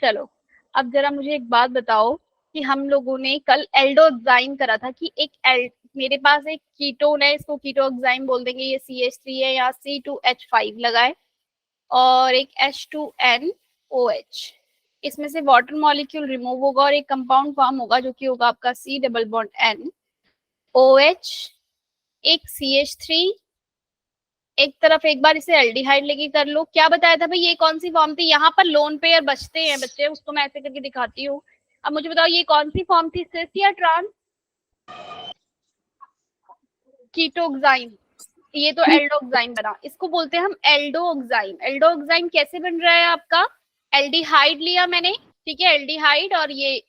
चलो, अब जरा मुझे एक बात बताओ कि हम लोगों ने कल एल्डोक्साइन करा था कि मेरे पास एक कीटोन है, इसको कीटोक्साइन बोल देंगे, ये CH3 है, यहाँ C2H5 लगाए और एक H2NOH। इसमें से वाटर मॉलिक्यूल रिमूव होगा और एक कंपाउंड फॉर्म होगा जो कि होगा आपका C double bond N OH, एक CH3, एक तरफ एक बार इसे एल्डिहाइड लेके कर लो। क्या बताया था भाई, ये कौन सी फॉर्म थी? यहाँ पर लोन पेयर बचते हैं बच्चे, उसको मैं ऐसे करके दिखाती हूँ। अब मुझे बताओ ये कौन सी फॉर्म थी, सिस या ट्रांस? कीटोक्साइन। ये तो एल्डोक्साइन बना, इसको बोलते हैं हम एल्डोक्साइन। एल्डोक्साइन कैसे बन रहा है आपका? एल्डिहाइड लिया मैंने, ठीक है, एल्डिहाइड, और ये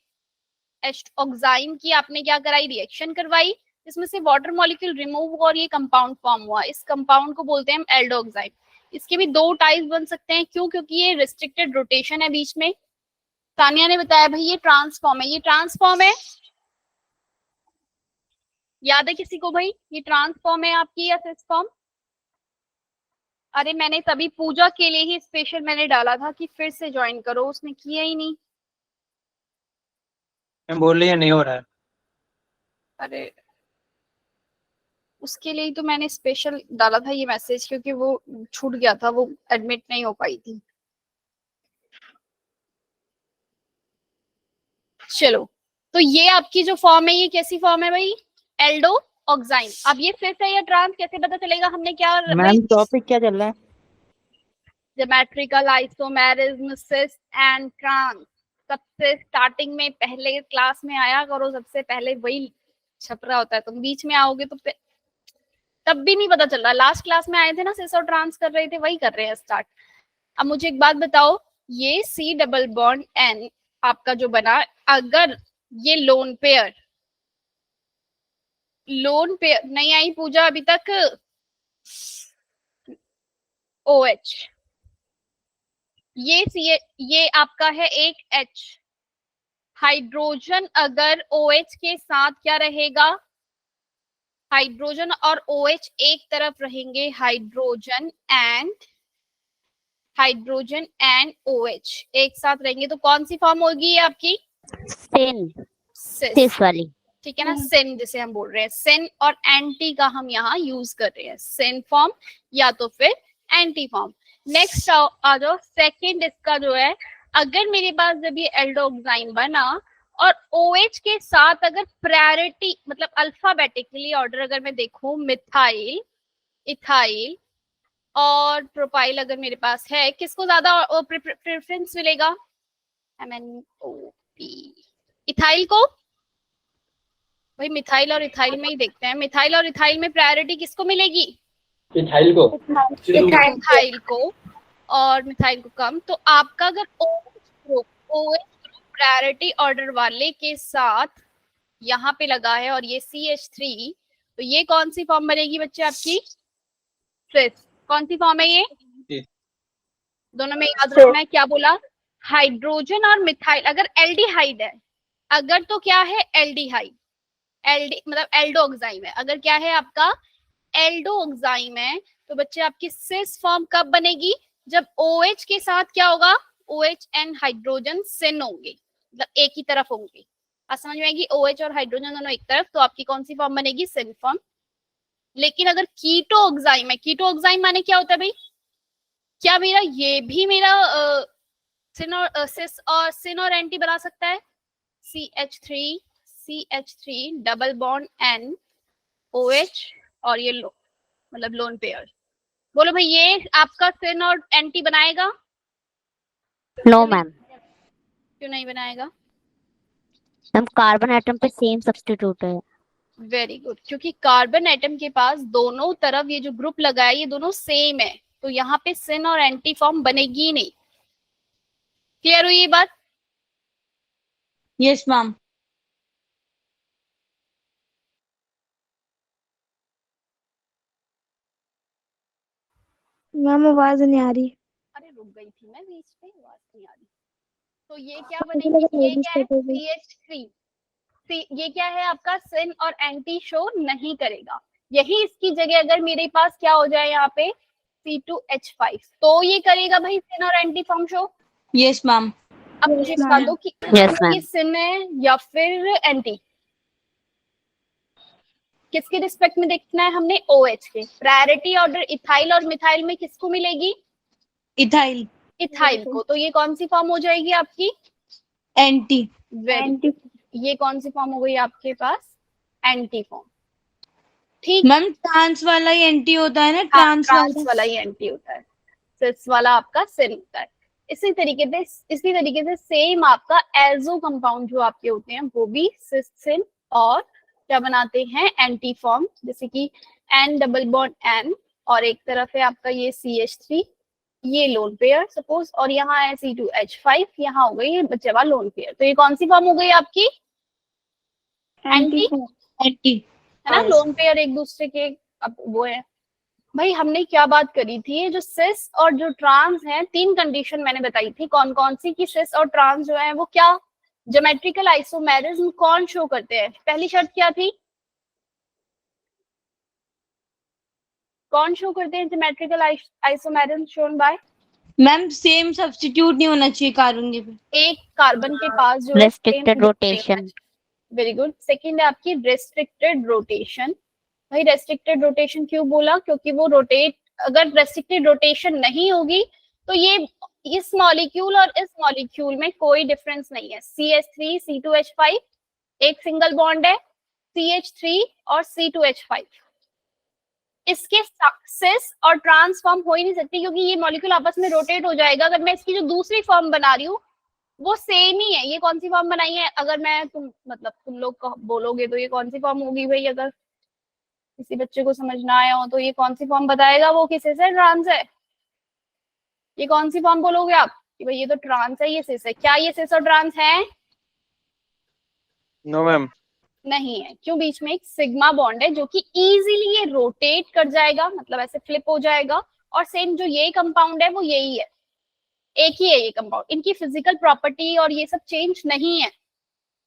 ऑक्साइन की आपने क्या कराई, रिएक्शन करवाई, इसमें से वाटर मॉलिक्यूल रिमूव हुआ और ये कंपाउंड फॉर्म हुआ। इस कंपाउंड को बोलते हैं हम एल्डोक्साइन। इसके भी दो टाइप्स बन सकते हैं, क्यों? क्योंकि ये रिस्ट्रिक्टेड रोटेशन है बीच में। तानिया ने बताया भाई ये ट्रांसफॉर्म है, ये ट्रांसफॉर्म है, याद है किसी को भाई ये ट्रांसफॉर्म है आपकी या सिस फॉर्म? अरे मैंने तभी पूजा के लिए ही स्पेशल मैंने डाला था कि फिर से ज्वाइन करो, उसने किया ही नहीं। मैं बोल रही है नहीं हो रहा है। अरे उसके लिए ही तो मैंने स्पेशल डाला था ये मैसेज, क्योंकि वो छूट गया था, वो एडमिट नहीं हो पाई थी। चलो, तो ये आपकी जो फॉर्म है ये कैसी फॉर्म है भाई? एल्डो ऑक्साइन। अब ये सिस है या ट्रांस कैसे पता चलेगा? हमने क्या भाई, मैम टॉपिक क्या चल रहा है? Geometrical isomerism, cis and trans. सबसे स्टार्टिंग में पहले क्लास में आया करो, सबसे पहले वही छप रहा होता है, तुम बीच में आओगे तो तब भी नहीं पता चल रहा। लास्ट क्लास में आए थे ना, सिस और ट्रांस कर रहे थे, वही कर रहे हैं स्टार्ट। अब मुझे एक बात बताओ, ये C डबल बॉन्ड N आपका जो बना, अगर ये लोन पेयर नहीं आई पूजा अभी तक, OH, ये आपका है एक H, हाइड्रोजन अगर OH के साथ क्या रहेगा, हाइड्रोजन और OH एक तरफ रहेंगे, हाइड्रोजन एंड OH एक साथ रहेंगे, तो कौन सी फॉर्म होगी आपकी? सिस वाली, ठीक है ना, सिन जिसे हम बोल रहे हैं, सिन और एंटी का हम यहाँ यूज कर रहे हैं, सिन फॉर्म या तो फिर एंटी फॉर्म। नेक्स्ट आ जाओ, सेकेंड इसका जो है, अगर मेरे पास जब ये एल्डोक्साइन बना और OH के साथ अगर प्रायोरिटी मतलब अल्फाबेटिकली ऑर्डर अगर मैं देखूं, मिथाइल, इथाइल और प्रोपाइल अगर मेरे पास है, किसको ज्यादा प्रेफरेंस मिलेगा? MnO2, इथाइल को। भाई मिथाइल और इथाइल में ही देखते हैं, मिथाइल और इथाइल में प्रायोरिटी किसको मिलेगी? इथाइल को। इथाइल को, और मिथाइल को कम। तो आपका अगर OH ग्रुप प्रायोरिटी ऑर्डर वाले के साथ यहाँ पे लगा है और ये CH3, तो ये कौन सी फॉर्म बनेगी बच्चे आपकी? सिस। कौन सी फॉर्म है ये? दोनों में याद रखना है, क्या बोला? हाइड्रोजन और मिथाइल अगर एल्डिहाइड है, अगर तो क्या है एल्डिहाइड, मतलब एल्डोक्साइम है, अगर क्या है आपका एल्डोक्साइम है, तो बच्चे आपकी सिस फॉर्म कब बनेगी? जब OH के साथ क्या होगा, OH एंड हाइड्रोजन सिन होंगे, मतलब एक ही तरफ होंगे। समझ में आएगी, OH और हाइड्रोजन दोनों एक तरफ, तो आपकी कौन सी फॉर्म बनेगी? सिन फॉर्म। लेकिन अगर कीटोक्साइम है, कीटोक्साइम माने क्या होता है भाई? क्या मेरा ये भी मेरा सिन और एंटी बना सकता है? CH3 double bond N OH और ये मतलब लोन पेयर। बोलो भाई ये आपका सिन और एंटी बनाएगा? No ma'am. क्यों नहीं बनाएगा? मैम कार्बन एटम पे सेम सब्स्टिट्यूट है। वेरी गुड, क्योंकि कार्बन एटम के पास दोनों तरफ ये जो ग्रुप लगा है ये दोनों सेम है, तो यहाँ पे सिन और एंटी फॉर्म बनेगी ही नहीं। क्लियर हुई ये बात? Yes ma'am. मैम आवाज नहीं आ रही। अरे रुक गई थी मैं बीच में, आवाज नहीं आ रही। तो ये क्या बनेगी, ये क्या है? CH3। ये क्या है आपका? सिन और एंटी शो नहीं करेगा। यही इसकी जगह अगर मेरे पास क्या हो जाए यहाँ पे C2H5, तो ये करेगा भाई सिन और anti form show. Yes ma'am. अब मुझे बता दो कि Yes, ma'am. ये सिन है या फिर एंटी, किसके रिस्पेक्ट में देखना है हमने? OH के। प्रायोरिटी ऑर्डर इथाइल और मिथाइल में किसको मिलेगी? इथाइल। इथाइल को। तो ये कौन सी फॉर्म हो जाएगी आपकी? एंटी। वेरी, ये कौन सी फॉर्म हो गई आपके पास? Anti form. ठीक, मैम ट्रांस वाला ही एंटी होता है ना? हाँ, ट्रांस ट्रांस वाला ही एंटी होता है, सिस वाला आपका सिन होता है। इसी तरीके से सेम आपका एल्जो कंपाउंड जो आपके होते हैं वो भी सिस सिन और क्या बनाते हैं? एंटी फॉर्म, जैसे कि N डबल बॉन्ड N और एक तरफ है आपका ये CH3, ये लोन पेयर सपोज, और यहाँ है C2H5, यहाँ हो गई ये बच्चे वाला लोन पेयर। तो ये कौन सी फॉर्म हो गई आपकी? एंटी, एंटी है ना? लोन पेयर एक दूसरे के अब वो है। भाई हमने क्या बात करी थी? जो सिस और जो ट्रांस है, 3 कंडीशन मैंने बताई थी। कौन कौन सी? कि सिस और ट्रांस जो है वो क्या ज्योमेट्रिकल आइसोमेरिज्म कौन शो करते हैं? पहली शर्त क्या थी? कौन शो करते हैं geometrical isomerism? Shown by ma'am same substitute नहीं होना चाहिए कार्बन के पे। एक कार्बन के पास जो Restricted rotation. Very good. Second है आपकी रेस्ट्रिक्टेड रोटेशन। भाई रेस्ट्रिक्टेड रोटेशन क्यों बोला? क्योंकि वो रोटेट, अगर रेस्ट्रिक्टेड रोटेशन नहीं होगी तो ये इस मॉलिक्यूल और इस मॉलिक्यूल में कोई डिफरेंस नहीं है। CH3 C2H5 एक सिंगल बॉन्ड है, CH3 और C2H5, इसके सिस और ट्रांस फॉर्म हो ही नहीं सकती क्योंकि ये मॉलिक्यूल आपस में रोटेट हो जाएगा। अगर मैं इसकी जो दूसरी फॉर्म बना रही हूँ वो सेम ही है। ये कौन सी फॉर्म बनाई है? अगर मैं तुम लोग बोलोगे तो ये कौन सी फॉर्म होगी भाई? अगर किसी बच्चे को समझ ना आया हो तो ये कौन सी फॉर्म बताएगा वो? किसे से ट्रांस है? ये कौन सी फॉर्म बोलोगे आप कि भाई ये तो ट्रांस है, ये सिस है? क्या ये सिस और ट्रांस है? No ma'am. नहीं है। क्यों? बीच में एक सिग्मा बॉन्ड है जो कि इजीली ये रोटेट कर जाएगा, मतलब ऐसे फ्लिप हो जाएगा। और सेम जो ये कंपाउंड है वो यही है, एक ही है ये कंपाउंड। इनकी फिजिकल प्रॉपर्टी और ये सब चेंज नहीं है,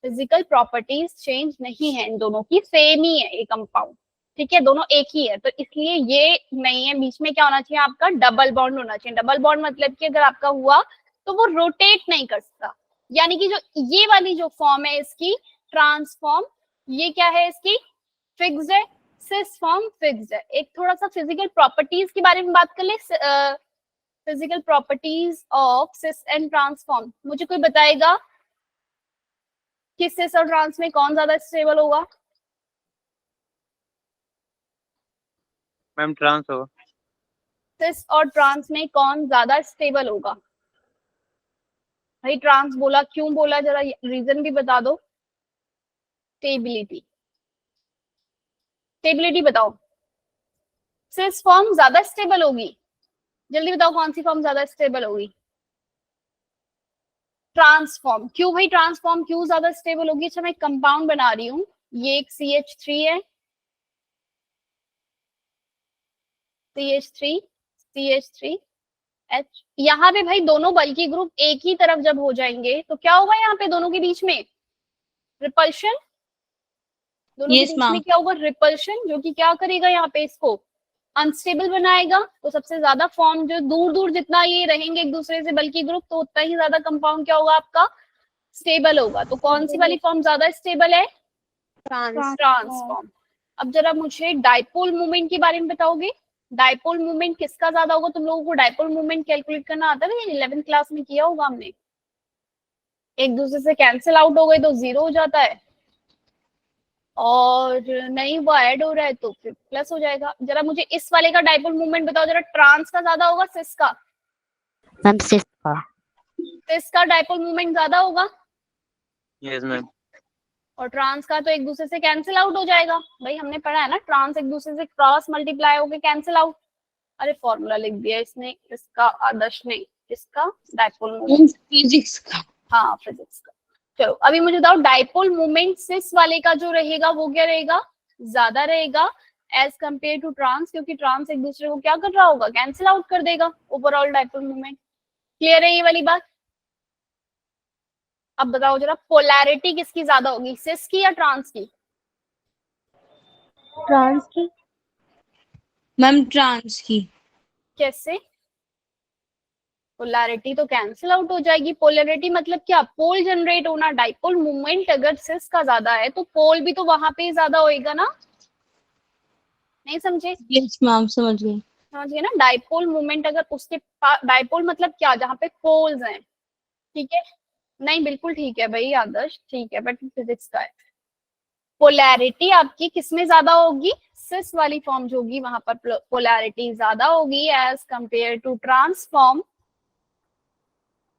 फिजिकल प्रॉपर्टीज चेंज नहीं है इन दोनों की, सेम ही है ये कंपाउंड। ठीक है, दोनों एक ही है, तो इसलिए ये नहीं है। बीच में क्या होना चाहिए आपका? डबल बॉन्ड होना चाहिए। डबल बॉन्ड मतलब कि अगर आपका हुआ तो वो रोटेट नहीं कर सकता। यानी कि जो ये वाली जो फॉर्म है इसकी ट्रांसफॉर्म, ये क्या है इसकी? फिक्स्ड है। सिस फॉर्म फिक्स्ड है। एक थोड़ा सा फिजिकल प्रॉपर्टीज के बारे में बात कर ले। Physical properties of cis and trans form. मुझे कोई बताएगा कि सिस और ट्रांस में कौन ज्यादा स्टेबल होगा? मैम ट्रांस होगा। सिस और ट्रांस में कौन ज्यादा स्टेबल होगा? भाई ट्रांस बोला, क्यों बोला? जरा रीजन भी बता दो। स्टेबिलिटी, स्टेबिलिटी बताओ। सिस फॉर्म ज्यादा स्टेबल होगी। जल्दी बताओ कौन सी फॉर्म ज्यादा स्टेबल होगी? ट्रांसफॉर्म। क्यों भाई ट्रांसफॉर्म क्यों ज्यादा स्टेबल होगी? अच्छा मैं एक कंपाउंड बना रही हूँ, ये एक CH3 है, CH3 CH3 H। यहाँ पे भाई दोनों बल्कि ग्रुप एक ही तरफ जब हो जाएंगे तो क्या होगा? यहाँ पे दोनों के बीच में रिपल्शन। दोनों के Yes, बीच ma'am. में क्या होगा? रिपल्शन, जो कि क्या करेगा? यहाँ पे इसको अनस्टेबल बनाएगा। तो सबसे ज्यादा फॉर्म जो दूर दूर जितना ये रहेंगे एक दूसरे से बल्कि ग्रुप, तो उतना ही ज्यादा कंपाउंड क्या होगा आपका? स्टेबल होगा। तो कौन सी वाली फॉर्म ज्यादा स्टेबल है? ट्रांसफॉर्म। अब जरा मुझे डाइपोल मूवमेंट के बारे में बताओगे। डाइपोल मूवमेंट किसका ज्यादा होगा? तुम लोगों को डाइपोल मूवमेंट कैलकुलेट करना आता है? 11th क्लास में किया होगा हमने। एक दूसरे से कैंसिल आउट हो गए तो 0 हो जाता है, और नहीं वो ऐड हो रहा है तो फिर प्लस हो जाएगा। जरा मुझे इस वाले का डाइपोल मूवमेंट बताओ जरा। ट्रांस का ज्यादा होगा सिस का? Ma'am, cis का. सिस का डाइपोल मूवमेंट ज्यादा होगा यस मैम। और ट्रांस का तो एक दूसरे से कैंसिल आउट हो जाएगा। भाई हमने पढ़ा है ना, ट्रांस एक दूसरे से क्रॉस मल्टीप्लाई होकर कैंसिल आउट। अरे फॉर्मूला लिख दिया इसने, इसका आदर्श ने, इसका डाइपोल मूवमेंट। फिजिक्स का। हाँ फिजिक्स का। चलो अभी मुझे बताओ डाइपोल मूवमेंट सिस वाले का जो रहेगा वो क्या रहेगा? ज्यादा रहेगा एज कंपेयर टू ट्रांस, क्योंकि ट्रांस एक दूसरे को क्या कर रहा होगा? कैंसिल आउट कर देगा ओवरऑल डाइपोल मूवमेंट। क्लियर है ये वाली बात? अब बताओ जरा पोलैरिटी किसकी ज्यादा होगी, सिस की या ट्रांस की? ट्रांस की. मैम ट्रांस की। कैसे? पोलैरिटी तो कैंसिल आउट हो जाएगी। पोलैरिटी मतलब क्या, पोल जनरेट होना। डाइपोल मोमेंट अगर सिस का ज्यादा है तो पोल भी तो वहां पे ज्यादा होएगा ना, नहीं समझे? यस मैम समझ गई। समझिए ना, डाइपोल मोमेंट अगर उसके डाइपोल मतलब क्या, जहाँ पे पोल्स हैं, ठीक है? नहीं बिल्कुल ठीक है भाई आदर्श, ठीक है, बट फिजिक्स का है। पोलैरिटी आपकी किसमें ज्यादा होगी, सिस वाली फॉर्म जो होगी वहां पर पोलैरिटी ज्यादा होगी as compare to trans form.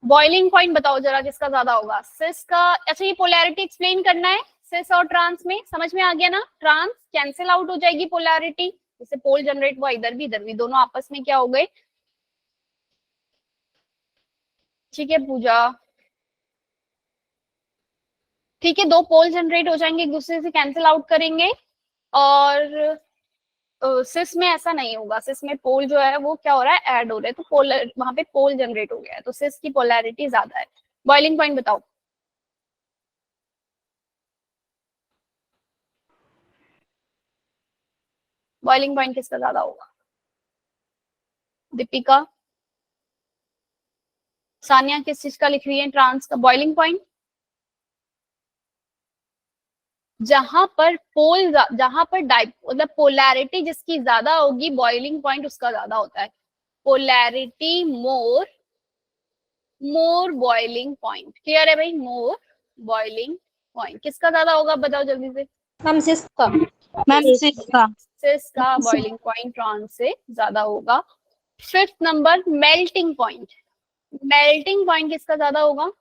Boiling point बताओ जरा किसका ज्यादा होगा, सिस का? अच्छा ये पोलैरिटी एक्सप्लेन करना है सिस और ट्रांस में, समझ में आ गया ना? ट्रांस कैंसिल आउट हो जाएगी पोलैरिटी, जैसे पोल जनरेट हुआ इधर भी दोनों आपस में क्या हो गए, ठीक है पूजा? ठीक है, दो पोल जनरेट हो जाएंगे, एक दूसरे से कैंसिल आउट करेंगे। और सिस में ऐसा नहीं होगा, सिस में पोल जो है वो क्या हो रहा है, ऐड हो रहा है, तो पोलर वहां पे पोल जनरेट हो गया है, तो सिस की पोलैरिटी ज्यादा है। बॉइलिंग पॉइंट बताओ, बॉइलिंग पॉइंट किसका ज्यादा होगा? दीपिका, सानिया किस चीज का लिख रही है, ट्रांस का बॉइलिंग पॉइंट? जहां पर पोल, जहां पर मतलब पोलैरिटी जिसकी ज्यादा होगी बॉइलिंग पॉइंट उसका ज्यादा होता है। पोलैरिटी मोर, मोर बॉइलिंग पॉइंट। क्लियर है भाई? मोर बॉइलिंग पॉइंट किसका ज्यादा होगा, बताओ जल्दी से। मैम सिस का। मैम सिस का। सिस का बॉइलिंग पॉइंट ट्रांस से ज्यादा होगा। Fifth number melting point. Melting point किसका ज्यादा होगा?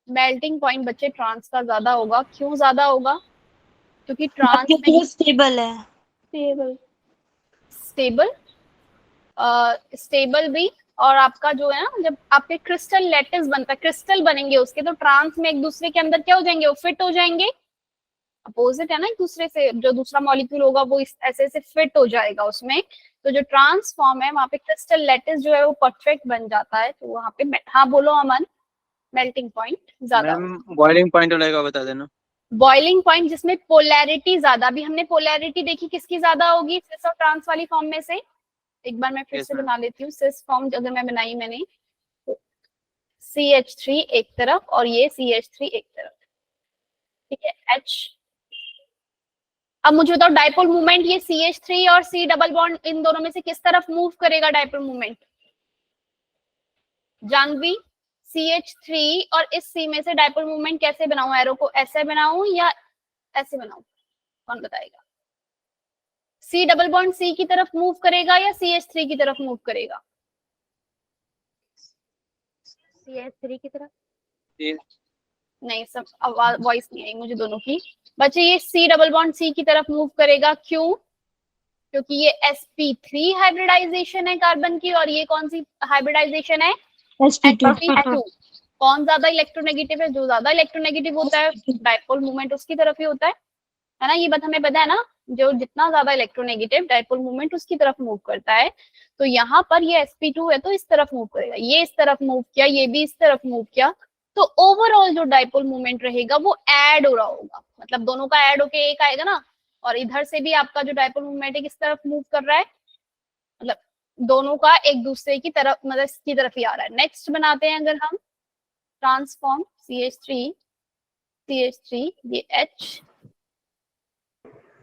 मेल्टिंग पॉइंट बच्चे ट्रांस का ज्यादा होगा। क्यों ज्यादा होगा? क्योंकि ट्रांस क्योंकि में वो स्टेबल है। स्टेबल, स्टेबल, स्टेबल भी। और आपका जो है ना, जब आपके क्रिस्टल लैटिस बनता है, क्रिस्टल बनेंगे उसके, तो ट्रांस में एक दूसरे के अंदर क्या हो जाएंगे, वो फिट हो जाएंगे। अपोजिट है ना एक दूसरे से, जो दूसरा मॉलिक्यूल होगा वो ऐसे ऐसे फिट हो जाएगा उसमें। तो जो ट्रांसफॉर्म है वहां पे क्रिस्टल लैटिस जो है वो परफेक्ट बन जाता है, तो वहां पे हाँ बोलो अमन, मेल्टिंग पॉइंट ज्यादा। मैम बॉइलिंग पॉइंट लगेगा बता देना। बॉइलिंग पॉइंट जिसमें पोलैरिटी ज्यादा, अभी हमने पोलैरिटी देखी किसकी ज्यादा होगी, सिस और ट्रांस वाली फॉर्म में से। एक बार मैं फिर Yes, से ma'am. बना लेती हूँ, सिस फॉर्म अगर मैं बनाई मैंने, CH3 एक तरफ और ये CH3 एक तरफ, ठीक है, H। अब मुझे बताओ डाइपोल मूवमेंट, ये CH3 और C डबल बॉन्ड इन दोनों में से किस तरफ मूव करेगा डाइपोल मूवमेंट? जानवी, CH3 और इस C में से डाइपोल मूवमेंट कैसे बनाऊं, एरो को ऐसे बनाऊं या ऐसे बनाऊं, कौन बताएगा? C डबल बॉन्ड C की तरफ मूव करेगा या CH3 की तरफ मूव करेगा? CH3 की तरफ। नहीं, सब आवाज वॉइस नहीं आई मुझे दोनों की। बच्चे ये C डबल बॉन्ड C की तरफ मूव करेगा, क्यों? क्योंकि ये sp3 हाइब्रिडाइजेशन है कार्बन की, और ये कौन सी हाइब्रिडाइजेशन है, sp2। कौन ज्यादा इलेक्ट्रोनेगेटिव है? जो ज्यादा इलेक्ट्रोनेगेटिव होता है डाइपोल मूवमेंट उसकी तरफ ही होता है ना? ये बात हमें पता है ना, जो जितना ज्यादा इलेक्ट्रोनेगेटिव डाइपोल मूवमेंट उसकी तरफ मूव करता है। तो यहाँ पर ये sp2 है तो इस तरफ मूव करेगा, ये इस तरफ मूव किया, ये भी इस तरफ मूव किया, तो ओवरऑल जो डाइपोल मूवमेंट रहेगा वो ऐड हो रहा होगा, मतलब दोनों का ऐड होके एक आएगा ना। और इधर से भी आपका जो डाइपोल मूवमेंट है किस तरफ मूव कर रहा है, मतलब दोनों का एक दूसरे की तरफ, मतलब की तरफ ही आ रहा है। नेक्स्ट बनाते हैं अगर हम ट्रांसफॉर्म, CH3, ये H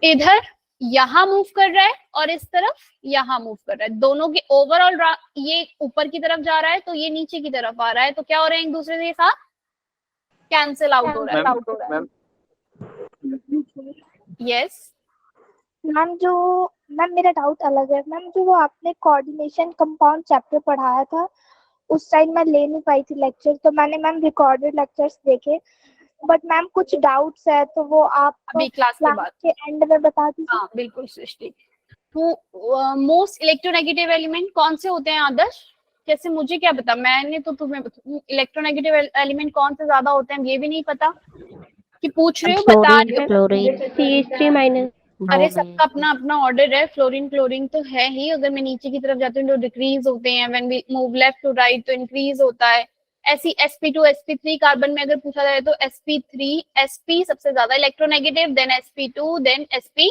इधर यहाँ मूव कर रहा है और इस तरफ यहाँ मूव कर रहा है, दोनों के ओवरऑल ये ऊपर की तरफ जा रहा है तो ये नीचे की तरफ आ रहा है, तो क्या हो रहा है, एक दूसरे के साथ कैंसिल आउट हो रहा है। मैम यस मैम मेरा डाउट अलग है मैम। जो वो आपने कोऑर्डिनेशन कंपाउंड चैप्टर पढ़ाया था उस टाइम मैं ले नहीं पाई थी लेक्चर, तो मैंने मैम रिकॉर्डेड लेक्चर्स देखे, बट मैम कुछ डाउट्स है तो वो आप अभी क्लास के एंड में बता दीजिए। हाँ बिल्कुल सृष्टि। तो मोस्ट इलेक्ट्रोनेगेटिव एलिमेंट कौन से होते हैं आदर्श? जैसे मुझे क्या पता, मैंने तो तुम्हें इलेक्ट्रोनेगेटिव एलिमेंट कौन से ज्यादा होते हैं ये भी नहीं पता कि पूछ रहे हो, बता रहे हो। Fluorine, CH3-। अरे सबका अपना अपना ऑर्डर है, फ्लोरीन क्लोरीन तो है ही। अगर मैं नीचे की तरफ जाती हूँ तो डिक्रीज होते हैं, when we move left to right तो इंक्रीज होता है। ऐसी sp2 sp3 कार्बन में अगर पूछा जाए तो sp3 sp सबसे ज्यादा electronegative, then sp2 then sp।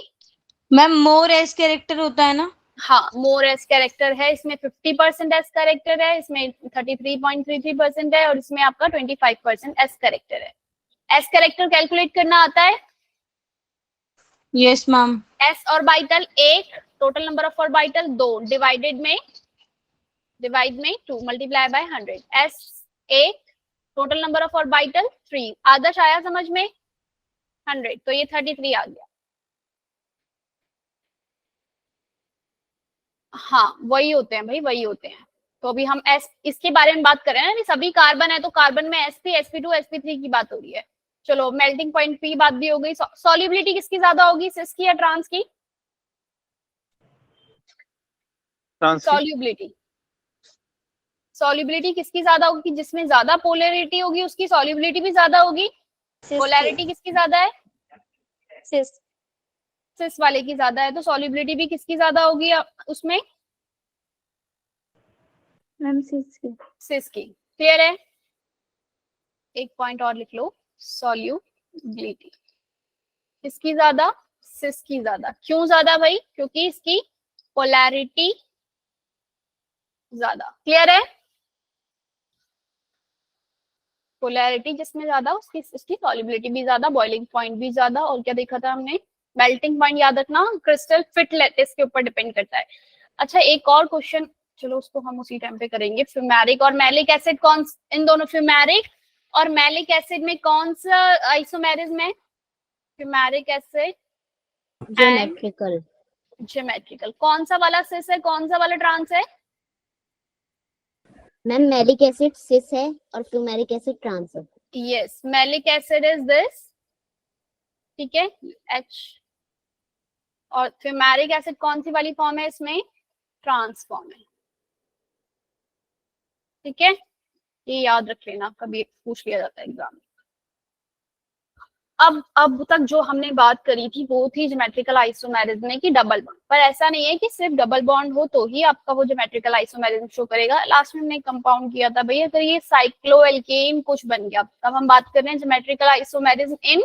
Ma'am more s character होता है ना? हाँ, मोर एस कैरेक्टर है, इसमें 50% एस कैरेक्टर है, इसमें 33.33% है और इसमें आपका 25% एस कैरेक्टर है। एस कैरेक्टर कैलकुलेट करना आता है? Yes ma'am. S orbital 1, total number of orbital 2, divide में 2 multiply by 100। S 1, total number of orbital 3। आदर्श आया समझ में? 100, तो ये 33 आ गया। हाँ, वही होते हैं भाई, वही होते हैं। तो अभी हम एस इसके बारे में बात कर रहे हैं ना, सभी कार्बन है तो कार्बन में sp sp2 sp3 की बात हो रही है। चलो, मेल्टिंग पॉइंट पी बात भी हो गई। सॉल्युबिलिटी किसकी ज्यादा होगी, सिस की या ट्रांस की? सॉल्युबिलिटी किसकी ज्यादा होगी? जिसमें ज्यादा पोलैरिटी होगी उसकी सॉल्युबिलिटी भी ज्यादा होगी। पोलैरिटी किसकी ज्यादा है? सिस वाले की ज्यादा है, तो सॉल्युबिलिटी भी किसकी ज्यादा होगी उसमें? मैम सिस की। क्लियर है? एक पॉइंट और लिख लो, सॉल्युबिलिटी किसकी ज्यादा? सिस की ज्यादा। क्यों ज्यादा भाई? क्योंकि इसकी पोलैरिटी ज्यादा। क्लियर है? पोलैरिटी जिसमें ज्यादा उसकी सॉल्युबिलिटी भी ज्यादा, बॉइलिंग पॉइंट भी ज्यादा, और क्या देखा था हमने? Melting point. याद रखना, क्रिस्टल फिट लैटिस के ऊपर डिपेंड करता है। अच्छा, एक और क्वेश्चन, चलो उसको हम उसी टाइम पे करेंगे। फ्यूमेरिक और मैलिक एसिड कौन, इन दोनों फ्यूमेरिक और मैलिक एसिड में कौन सा आइसोमेरिज्म है? Fumaric acid geometrical. कौन सा वाला सिस है, कौन सा वाला ट्रांस है? मैम मैलिक एसिड सिस है और फ्यूमेरिक एसिड ट्रांस है। Yes, malic acid is this, ठीक है, H। और फ्यूमेरिक एसिड कौन सी वाली फॉर्म है इसमें? ट्रांस फॉर्म है। ठीक है, ये याद रख लेना, कभी पूछ लिया जाता है एग्जाम में। अब तक जो हमने बात करी थी वो थी ज्योमेट्रिकल आइसोमेरिज्म की डबल बॉन्ड, पर ऐसा नहीं है कि सिर्फ डबल बॉन्ड हो तो ही आपका वो ज्योमेट्रिकल आइसोमेरिज्म शो करेगा। लास्ट में हमने कंपाउंड किया था भाई, अगर ये साइक्लोएल्केन कुछ बन गया, तब हम बात कर रहे हैं ज्योमेट्रिकल आइसोमेरिज्म इन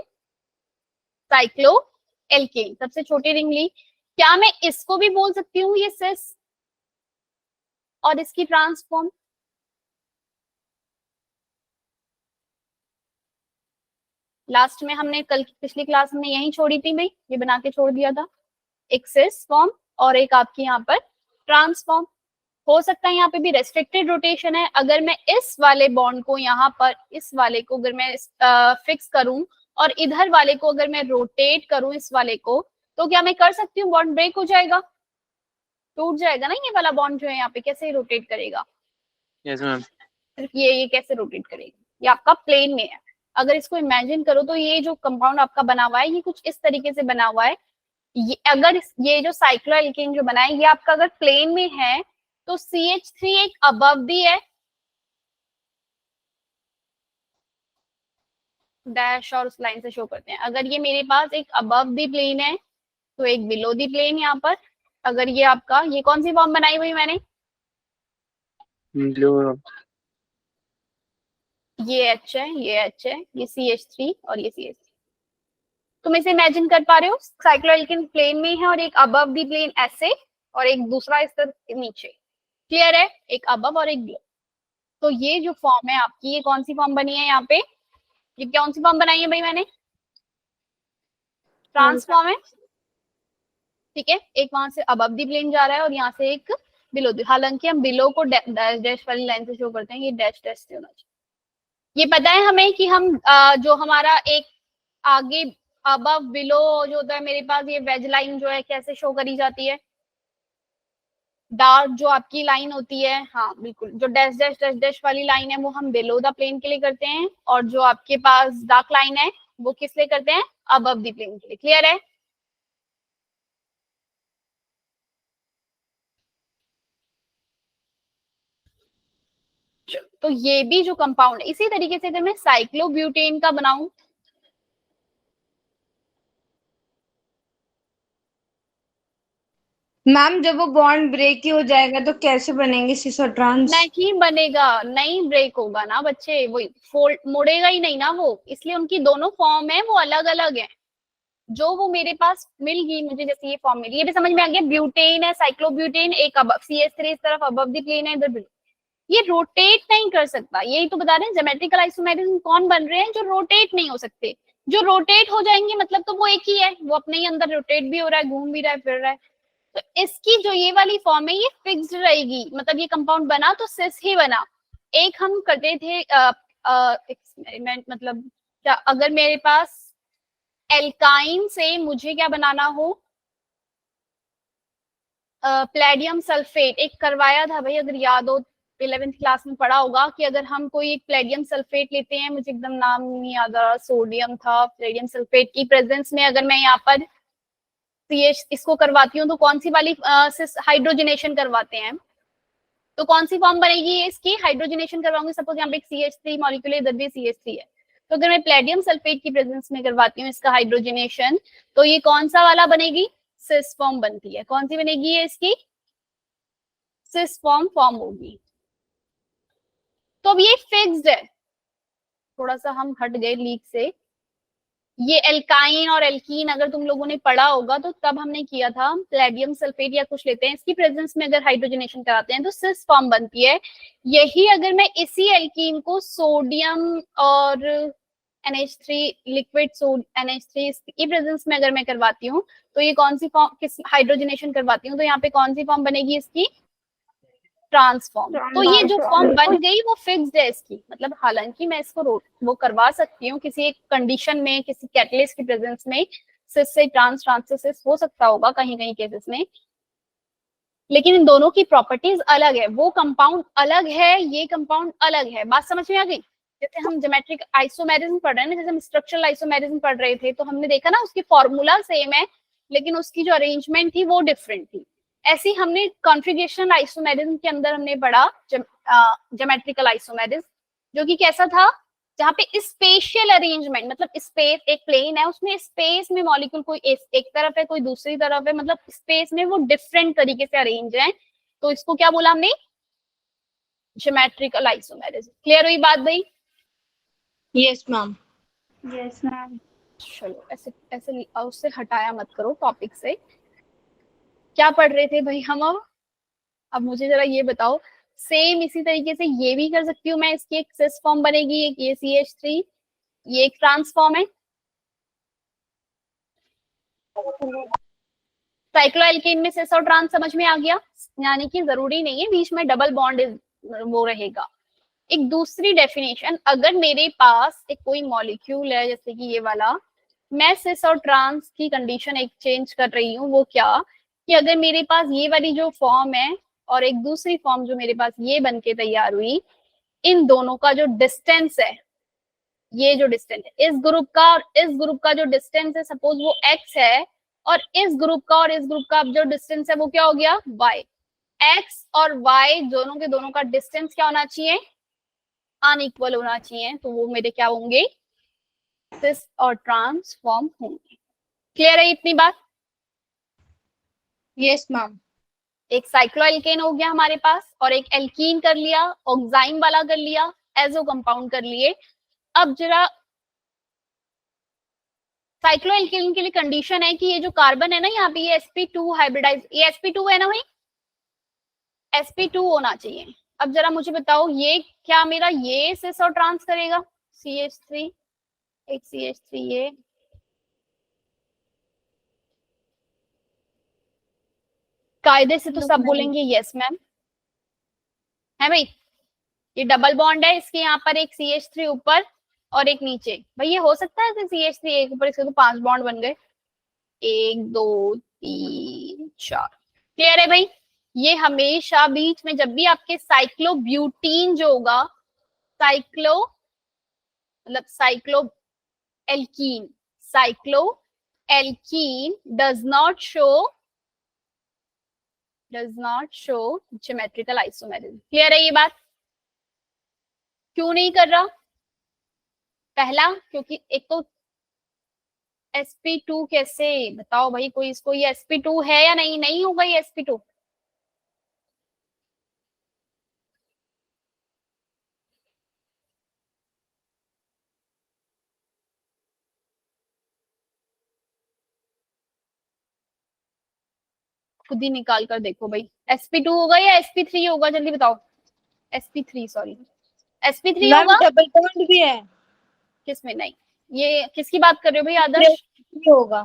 साइक्लोएल्केन। सबसे छोटी रिंग ली, क्या मैं इसको भी बोल सकती हूँ ये सिस और इसकी ट्रांसफॉर्म? लास्ट में हमने कल की पिछली क्लास में यही छोड़ी थी भाई, ये बना के छोड़ दिया था, एक सिस फॉर्म और एक आपकी यहाँ पर ट्रांसफॉर्म। हो सकता है यहाँ पे भी रेस्ट्रिक्टेड रोटेशन है। अगर मैं इस वाले बॉन्ड को यहाँ पर, इस वाले को अगर मैं फिक्स करूं और इधर वाले को अगर मैं रोटेट करूं इस वाले को, तो क्या मैं कर सकती हूँ? बॉन्ड ब्रेक हो जाएगा, टूट जाएगा ना ये वाला बॉन्ड जो है यहाँ पे। कैसे रोटेट करेगा? Yes ma'am. सिर्फ ये कैसे रोटेट करेगा? ये आपका प्लेन में है। अगर इसको इमेजिन करो तो ये जो कंपाउंड आपका बना हुआ है ये कुछ इस तरीके से बना हुआ है। ये अगर ये जो साइक्लोएल्केन जो बना है ये आपका अगर प्लेन में है तो CH3 एक अबव दी है, डैश और उस लाइन से शो करते हैं। अगर ये मेरे पास एक अबव दी प्लेन है तो एक बिलो दी प्लेन यहाँ पर। अगर ये आपका, ये कौन सी फॉर्म बनाई हुई मैंने? ब्लू। ये H है, ये H है, ये CH3 और ये CH3। तुम इसे इमेजिन कर पा रहे हो? साइक्लोएल्केन प्लेन में है और एक अबव दी प्लेन ऐसे और एक दूसरा इस तरह नीचे। क्लियर है? एक अबव और एक बिलो। तो ये जो फॉर्म है आपकी, ये कौन सी फॉर्म बनी है यहाँ पे? ये कौन सी फॉर्म बनाई है भाई मैंने? ट्रांसफॉर्म है, ठीक है। एक वहां से अबव दी प्लेन जा रहा है और यहाँ से एक बिलो दी। हालांकि हम बिलो को डैश डैश वाली लाइन से शो करते हैं, ये डैश डैश से होना चाहिए। ये पता है हमें कि हम जो हमारा एक आगे अबव बिलो जो होता है मेरे पास, ये वेज लाइन जो है कैसे शो करी जाती है? डार्क जो आपकी लाइन होती है, हाँ बिल्कुल, जो डैश डैश डैश डैश वाली लाइन है वो हम बिलो द प्लेन के लिए करते हैं, और जो आपके पास डार्क लाइन है वो किस लिए करते हैं? अबव द प्लेन के लिए। क्लियर है? तो ये भी जो कंपाउंड है, इसी तरीके से अगर मैं साइक्लोब्यूटेन का बनाऊं, मैम जब वो बॉन्ड ब्रेक ही हो जाएगा तो कैसे बनेंगे सिस और ट्रांस? नहीं बनेगा, नहीं ब्रेक होगा ना बच्चे, वो फोल्ड मुड़ेगा ही नहीं ना वो, इसलिए उनकी दोनों फॉर्म है वो अलग अलग है। जो वो मेरे पास मिल गई मुझे, जैसे ये फॉर्म मिली, ये भी समझ में आ गया। ब्यूटेन है, साइक्लोब्यूटेन एक CH3 इस तरफ अबव द प्लेन है, इधर बिलो, ये रोटेट नहीं कर सकता। यही तो बता रहे हैं ज्योमेट्रिकल आइसोमेरिज्म कौन बन रहे हैं, जो रोटेट नहीं हो सकते। जो रोटेट हो जाएंगे मतलब तो वो एक ही है, वो अपने ही अंदर रोटेट भी हो रहा है, घूम भी रहा है, फिर रहा है। तो इसकी जो ये वाली फॉर्म है ये फिक्स्ड रहेगी, मतलब ये कंपाउंड बना तो सिस ही बना। एक हम करते थे एक्सपेरिमेंट, मतलब क्या, अगर मेरे पास एल्काइन से मुझे क्या बनाना हो, प्लेडियम सल्फेट एक करवाया था भाई, अगर याद हो 11th क्लास में पढ़ा होगा कि अगर हम कोई एक प्लेडियम सल्फेट लेते हैं, मुझे एकदम नाम नहीं याद आ रहा, सोडियम था, प्लेडियम सल्फेट की प्रेजेंस में अगर मैं यहाँ पर CH इसको करवाती हूँ तो कौन सी वाली हाइड्रोजनेशन करवाते हैं, तो कौन सी फॉर्म बनेगी इसकी, हाइड्रोजनेशन करवाऊंगी। सपोज यहाँ पे एक CH3 मॉलिक्यूल है, इधर भी CH3 है, तो अगर मैं प्लेडियम सल्फेट की प्रेजेंस में करवाती हूँ इसका हाइड्रोजनेशन, तो ये कौन सा वाला बनेगी, सिस फॉर्म बनती है। कौन सी बनेगी ये इसकी, सिस फॉर्म होगी। तो अब ये फिक्स्ड है, थोड़ा सा हम हट गए लीक से। ये एल्काइन और एल्कीन अगर तुम लोगों ने पढ़ा होगा तो तब हमने किया था, प्लेडियम सल्फेट या कुछ लेते हैं, इसकी प्रेजेंस में अगर हाइड्रोजनेशन कराते हैं तो सिस फॉर्म बनती है। यही अगर मैं इसी एल्कीन को सोडियम और NH3 लिक्विड NH3 की प्रेजेंस में अगर मैं करवाती हूँ तो ये कौन सी फॉर्म, किस हाइड्रोजनेशन करवाती हूँ तो यहाँ पे कौन सी फॉर्म बनेगी इसकी, ट्रांसफॉर्म। तो ये जो फॉर्म बन गई वो फिक्स्ड है इसकी, मतलब हालांकि मैं इसको वो करवा सकती हूँ किसी एक कंडीशन में, किसी कैटलिस्ट की प्रेजेंस में सिस से ट्रांस, ट्रांस से सिस हो सकता होगा कहीं कहीं केसेस में, लेकिन इन दोनों की प्रॉपर्टीज अलग है। वो कंपाउंड अलग है, ये कंपाउंड अलग है। बात समझ में आ गई। जैसे हम ज्योमेट्रिक आइसोमेरिज्म पढ़ रहे हैं ना, जैसे हम स्ट्रक्चरल आइसोमेरिज्म पढ़ रहे थे, तो हमने देखा ना उसकी फॉर्मूला सेम है लेकिन उसकी जो अरेंजमेंट थी वो डिफरेंट थी। ऐसी हमने कॉन्फ़िगरेशन आइसोमेरिज्म के अंदर हमने पढ़ा ज्योमेट्रिकल आइसोमेरिज्म, जो कि कैसा था, जहाँ पे स्पेशियल अरेंजमेंट, मतलब स्पेस एक प्लेन है, उसमें स्पेस में मॉलिक्यूल कोई एक तरफ है कोई दूसरी तरफ है, मतलब स्पेस में वो डिफरेंट तरीके से अरेंज है, तो इसको क्या बोला हमने, ज्योमेट्रिकल आइसोमेरिज्म। क्लियर हुई बात भाई? Yes ma'am. Yes ma'am. चलो ऐसे ऐसे उससे हटाया मत करो टॉपिक से। क्या पढ़ रहे थे भाई हम? अब मुझे जरा ये बताओ, सेम इसी तरीके से ये भी कर सकती हूँ मैं, इसकी एक सिस फॉर्म बनेगी, एक ये CH3, ये एक ट्रांसफॉर्म है। साइक्लोएल्केन में सिस और ट्रांस समझ में आ गया, यानी कि जरूरी नहीं है बीच में डबल बॉन्ड वो रहेगा। एक दूसरी डेफिनेशन, अगर मेरे पास एक कोई मॉलिक्यूल है जैसे कि ये वाला, मैं सिस और ट्रांस की कंडीशन एक चेंज कर रही हूँ, वो क्या, कि अगर मेरे पास ये वाली जो फॉर्म है और एक दूसरी फॉर्म जो मेरे पास ये बन के तैयार हुई, इन दोनों का जो डिस्टेंस है, ये जो डिस्टेंस है इस ग्रुप का और इस ग्रुप का जो डिस्टेंस है, सपोज वो x है, और इस ग्रुप का और इस ग्रुप का जो डिस्टेंस है वो क्या हो गया, y। x और y दोनों के दोनों का डिस्टेंस क्या होना चाहिए, अनइक्वल होना चाहिए, तो वो मेरे क्या होंगे, सिस और ट्रांसफॉर्म होंगे। क्लियर है इतनी बात? Yes ma'am. एक साइक्लोएल्केन हो गया हमारे पास, और एक एल्कीन कर लिया, ऑक्साइन वाला कर लिया, एजो कंपाउंड कर लिए। अब जरा साइक्लोएल्केन के लिए कंडीशन है कि ये जो कार्बन है ना यहाँ पे, ये sp2 हाइब्रिडाइज, ये sp2 है ना भाई, sp2 होना चाहिए। अब जरा मुझे बताओ ये क्या मेरा ये सिस और ट्रांस करेगा, CH3 एक CH3 ये, कायदे से तो सब बोलेंगे यस मैम, है भाई। ये डबल बॉन्ड है, इसके यहाँ पर एक CH3 ऊपर और एक नीचे, भाई ये हो सकता है CH3 एक ऊपर, इसके तो 5 बॉन्ड बन गए, 1 2 3 4। क्लियर है भाई? ये हमेशा बीच में जब भी आपके साइक्लोब्यूटीन जो होगा, साइक्लो मतलब cyclo alkene, cyclo alkene does not show geometrical isomerism. Clear है ये बात? क्यों नहीं कर रहा? पहला, क्योंकि एक तो sp2 कैसे, बताओ भाई कोई इसको, ये sp2 है या नहीं, नहीं होगा ये sp2। खुद ही निकाल कर देखो भाई। sp2 होगा या sp3 होगा, जल्दी बताओ। sp3, सॉरी, sp3 मैम होगा। डबल बॉन्ड भी है। किसमें? नहीं, ये किसकी बात कर रहे हो भाई आदर्श? होगा।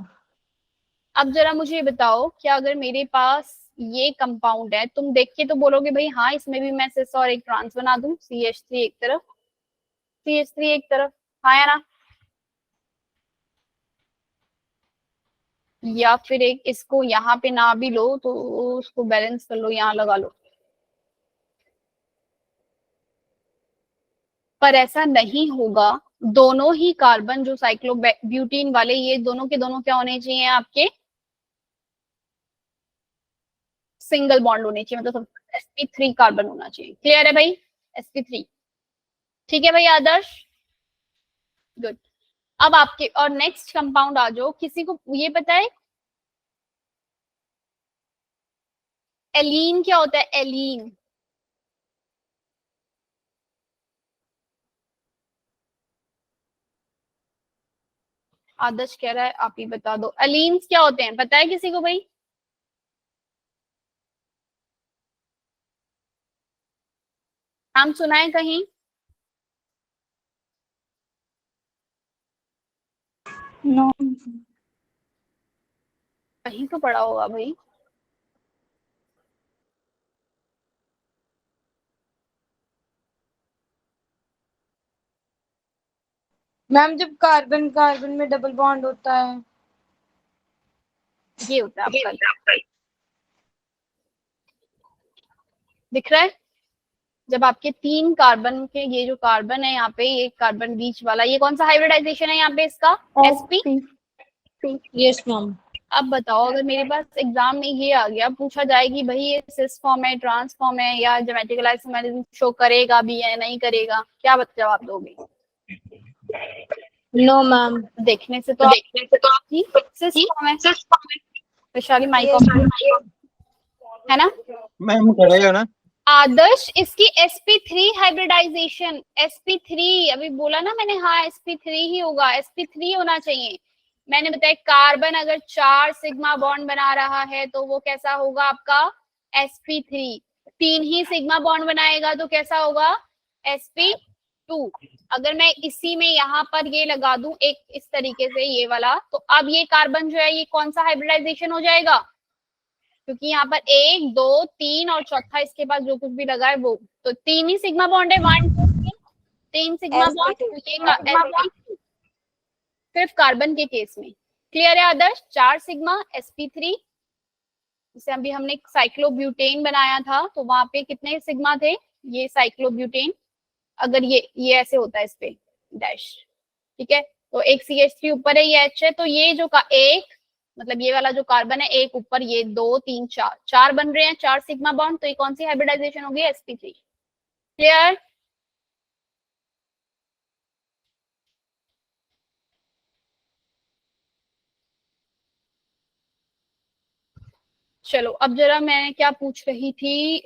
अब जरा मुझे ये बताओ, क्या अगर मेरे पास ये कंपाउंड है, तुम देख के तो बोलोगे भाई हाँ इसमें भी मैं सिस और एक ट्रांस बना दूं, CH3 एक तरफ, CH3 एक तरफ, हाँ या ना? या फिर एक इसको यहाँ पे ना भी लो तो उसको बैलेंस कर लो, यहाँ लगा लो। पर ऐसा नहीं होगा। दोनों ही कार्बन जो साइक्लोब्यूटीन वाले, ये दोनों के दोनों क्या होने चाहिए आपके? सिंगल बॉन्ड होने चाहिए, मतलब sp3 कार्बन होना चाहिए। क्लियर है भाई? sp3, ठीक है भाई आदर्श, गुड। अब आपके और नेक्स्ट कंपाउंड आ जाओ। किसी को ये पता है एलीन क्या होता है? एलीन, आदर्श कह रहा है आप ही बता दो। एलीन्स क्या होते हैं, पता है किसी को भाई? हम सुनाए कहीं? नो कहीं तो पढ़ा होगा भाई। मैम जब कार्बन कार्बन में डबल बॉन्ड होता है। ये होता है आपका, दिख रहा है? जब आपके 3 कार्बन के, ये जो कार्बन है यहाँ पे, ये कार्बन बीच वाला, ये कौन सा हाइब्रिडाइजेशन है यहाँ पे इसका? sp। Yes ma'am. अब बताओ, अगर मेरे पास एग्जाम में ये आ गया, पूछा जाए कि भाई ये सिस फॉर्म है, ट्रांस फॉर्म है, या ज्योमेट्रिकल आइसोमेरिज्म शो करेगा भी या नहीं करेगा, क्या जवाब दोगे? No ma'am. देखने से तो सिस फॉर्म है, वैशाली माइक ऑफ है ना? मैम करेगा ना? आदर्श इसकी sp3 हाइब्रिडाइजेशन, sp3 अभी बोला ना मैंने, हाँ sp3 ही होगा, sp3 होना चाहिए। मैंने बताया कार्बन अगर 4 सिग्मा बॉन्ड बना रहा है तो वो कैसा होगा आपका? sp3। 3 ही सिग्मा बॉन्ड बनाएगा तो कैसा होगा? sp2। अगर मैं इसी में यहाँ पर ये लगा दूं एक इस तरीके से, ये वाला, तो अब ये कार्बन जो है ये कौन सा हाइब्रिडाइजेशन हो जाएगा? क्योंकि यहाँ पर 1 2 3 और चौथा इसके पास जो कुछ भी लगा है वो, तो 3 ही सिग्मा बॉन्ड है, 1 2 3 सिग्मा बॉन्ड, तो ये सिर्फ कार्बन के केस में। क्लियर है आदर्श? 4 सिग्मा sp3, जैसे अभी हमने साइक्लोब्यूटेन बनाया था तो वहां पे कितने सिग्मा थे? ये साइक्लोब्यूटेन, अगर ये ऐसे होता है इस पे डैश, ठीक है, तो एक CH3 ऊपर है, ये H है, तो ये जो का एक, मतलब ये वाला जो कार्बन है एक ऊपर, ये 2 3 4 बन रहे हैं, 4 सिग्मा बॉन्ड, तो ये कौन सी हाइब्रिडाइजेशन होगी? sp3। क्लियर? चलो अब जरा मैं क्या पूछ रही थी,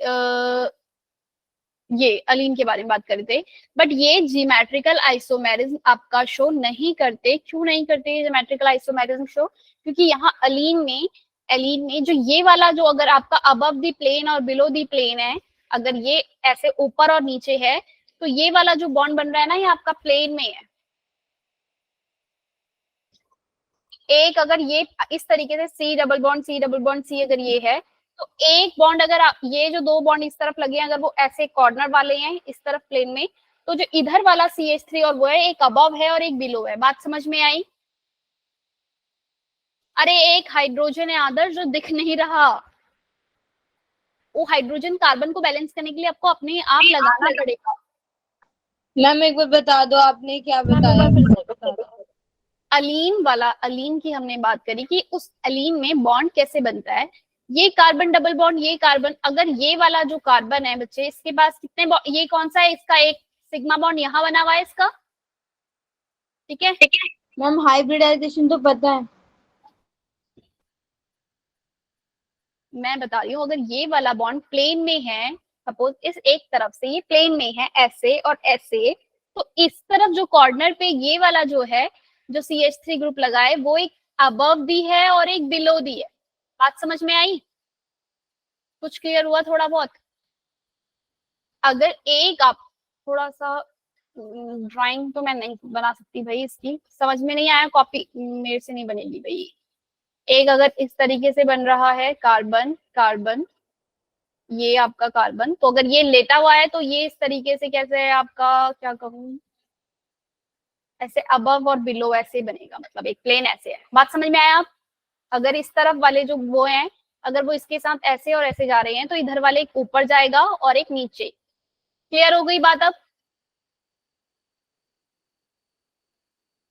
ये अलीन के बारे में बात कर रहे थे। बट ये जियोमेट्रिकल आइसोमेरिज्म आपका शो नहीं करते। क्यों नहीं करते ये जियोमेट्रिकल आइसोमेरिज्म शो? क्योंकि यहाँ एलीन में जो ये वाला जो अगर आपका अबव द प्लेन और बिलो द प्लेन है, अगर ये ऐसे ऊपर और नीचे है, तो ये वाला जो बॉन्ड बन रहा है ना, ये आपका प्लेन में है। एक अगर ये इस तरीके से C डबल बॉन्ड C अगर ये है, तो एक बॉन्ड अगर ये जो 2 बॉन्ड इस तरफ लगे हैं, अगर वो ऐसे कॉर्नर वाले हैं इस तरफ प्लेन में, तो जो इधर वाला CH3 और वो है, एक अबव है और एक बिलो है। बात समझ में आई? अरे एक हाइड्रोजन है आदर्श जो दिख नहीं रहा, वो हाइड्रोजन कार्बन को बैलेंस करने के लिए आपको अपने आप लगाना पड़ेगा। मैम एक बार बता दो आपने क्या बताया। अलीन की हमने बात करी कि उस अलीन में बॉन्ड कैसे बनता है। ये कार्बन डबल बॉन्ड, ये कार्बन, अगर ये वाला जो कार्बन है बच्चे, इसके पास कितने, ये कौन सा है इसका? एक सिग्मा बॉन्ड यहाँ बना हुआ है इसका, ठीक है। मैम हाइब्रिडाइजेशन तो पता है। मैं बता रही हूँ, अगर ये वाला बॉन्ड प्लेन में है, सपोज इस एक तरफ से ये प्लेन में है ऐसे और ऐसे, तो इस तरफ जो कॉर्नर पे ये वाला जो है, जो CH3 ग्रुप लगा है, वो एक अबव दी है और एक बिलो दी है। बात समझ में आई? कुछ क्लियर हुआ थोड़ा बहुत? अगर एक आप थोड़ा सा ड्राइंग तो मैं नहीं बना सकती भाई, इसकी समझ में नहीं आया, कॉपी मेरे से नहीं बनेगी भाई। एक अगर इस तरीके से बन रहा है कार्बन कार्बन, ये आपका कार्बन, तो अगर ये लेटा हुआ है तो ये इस तरीके से कैसे है आपका, क्या कहूँ, ऐसे अबव और बिलो ऐसे बनेगा, मतलब एक प्लेन ऐसे है। बात समझ में आया आप? अगर इस तरफ वाले जो वो हैं, अगर वो इसके साथ ऐसे और ऐसे जा रहे हैं तो इधर वाले एक ऊपर जाएगा और एक नीचे। क्लियर हो गई बात अब?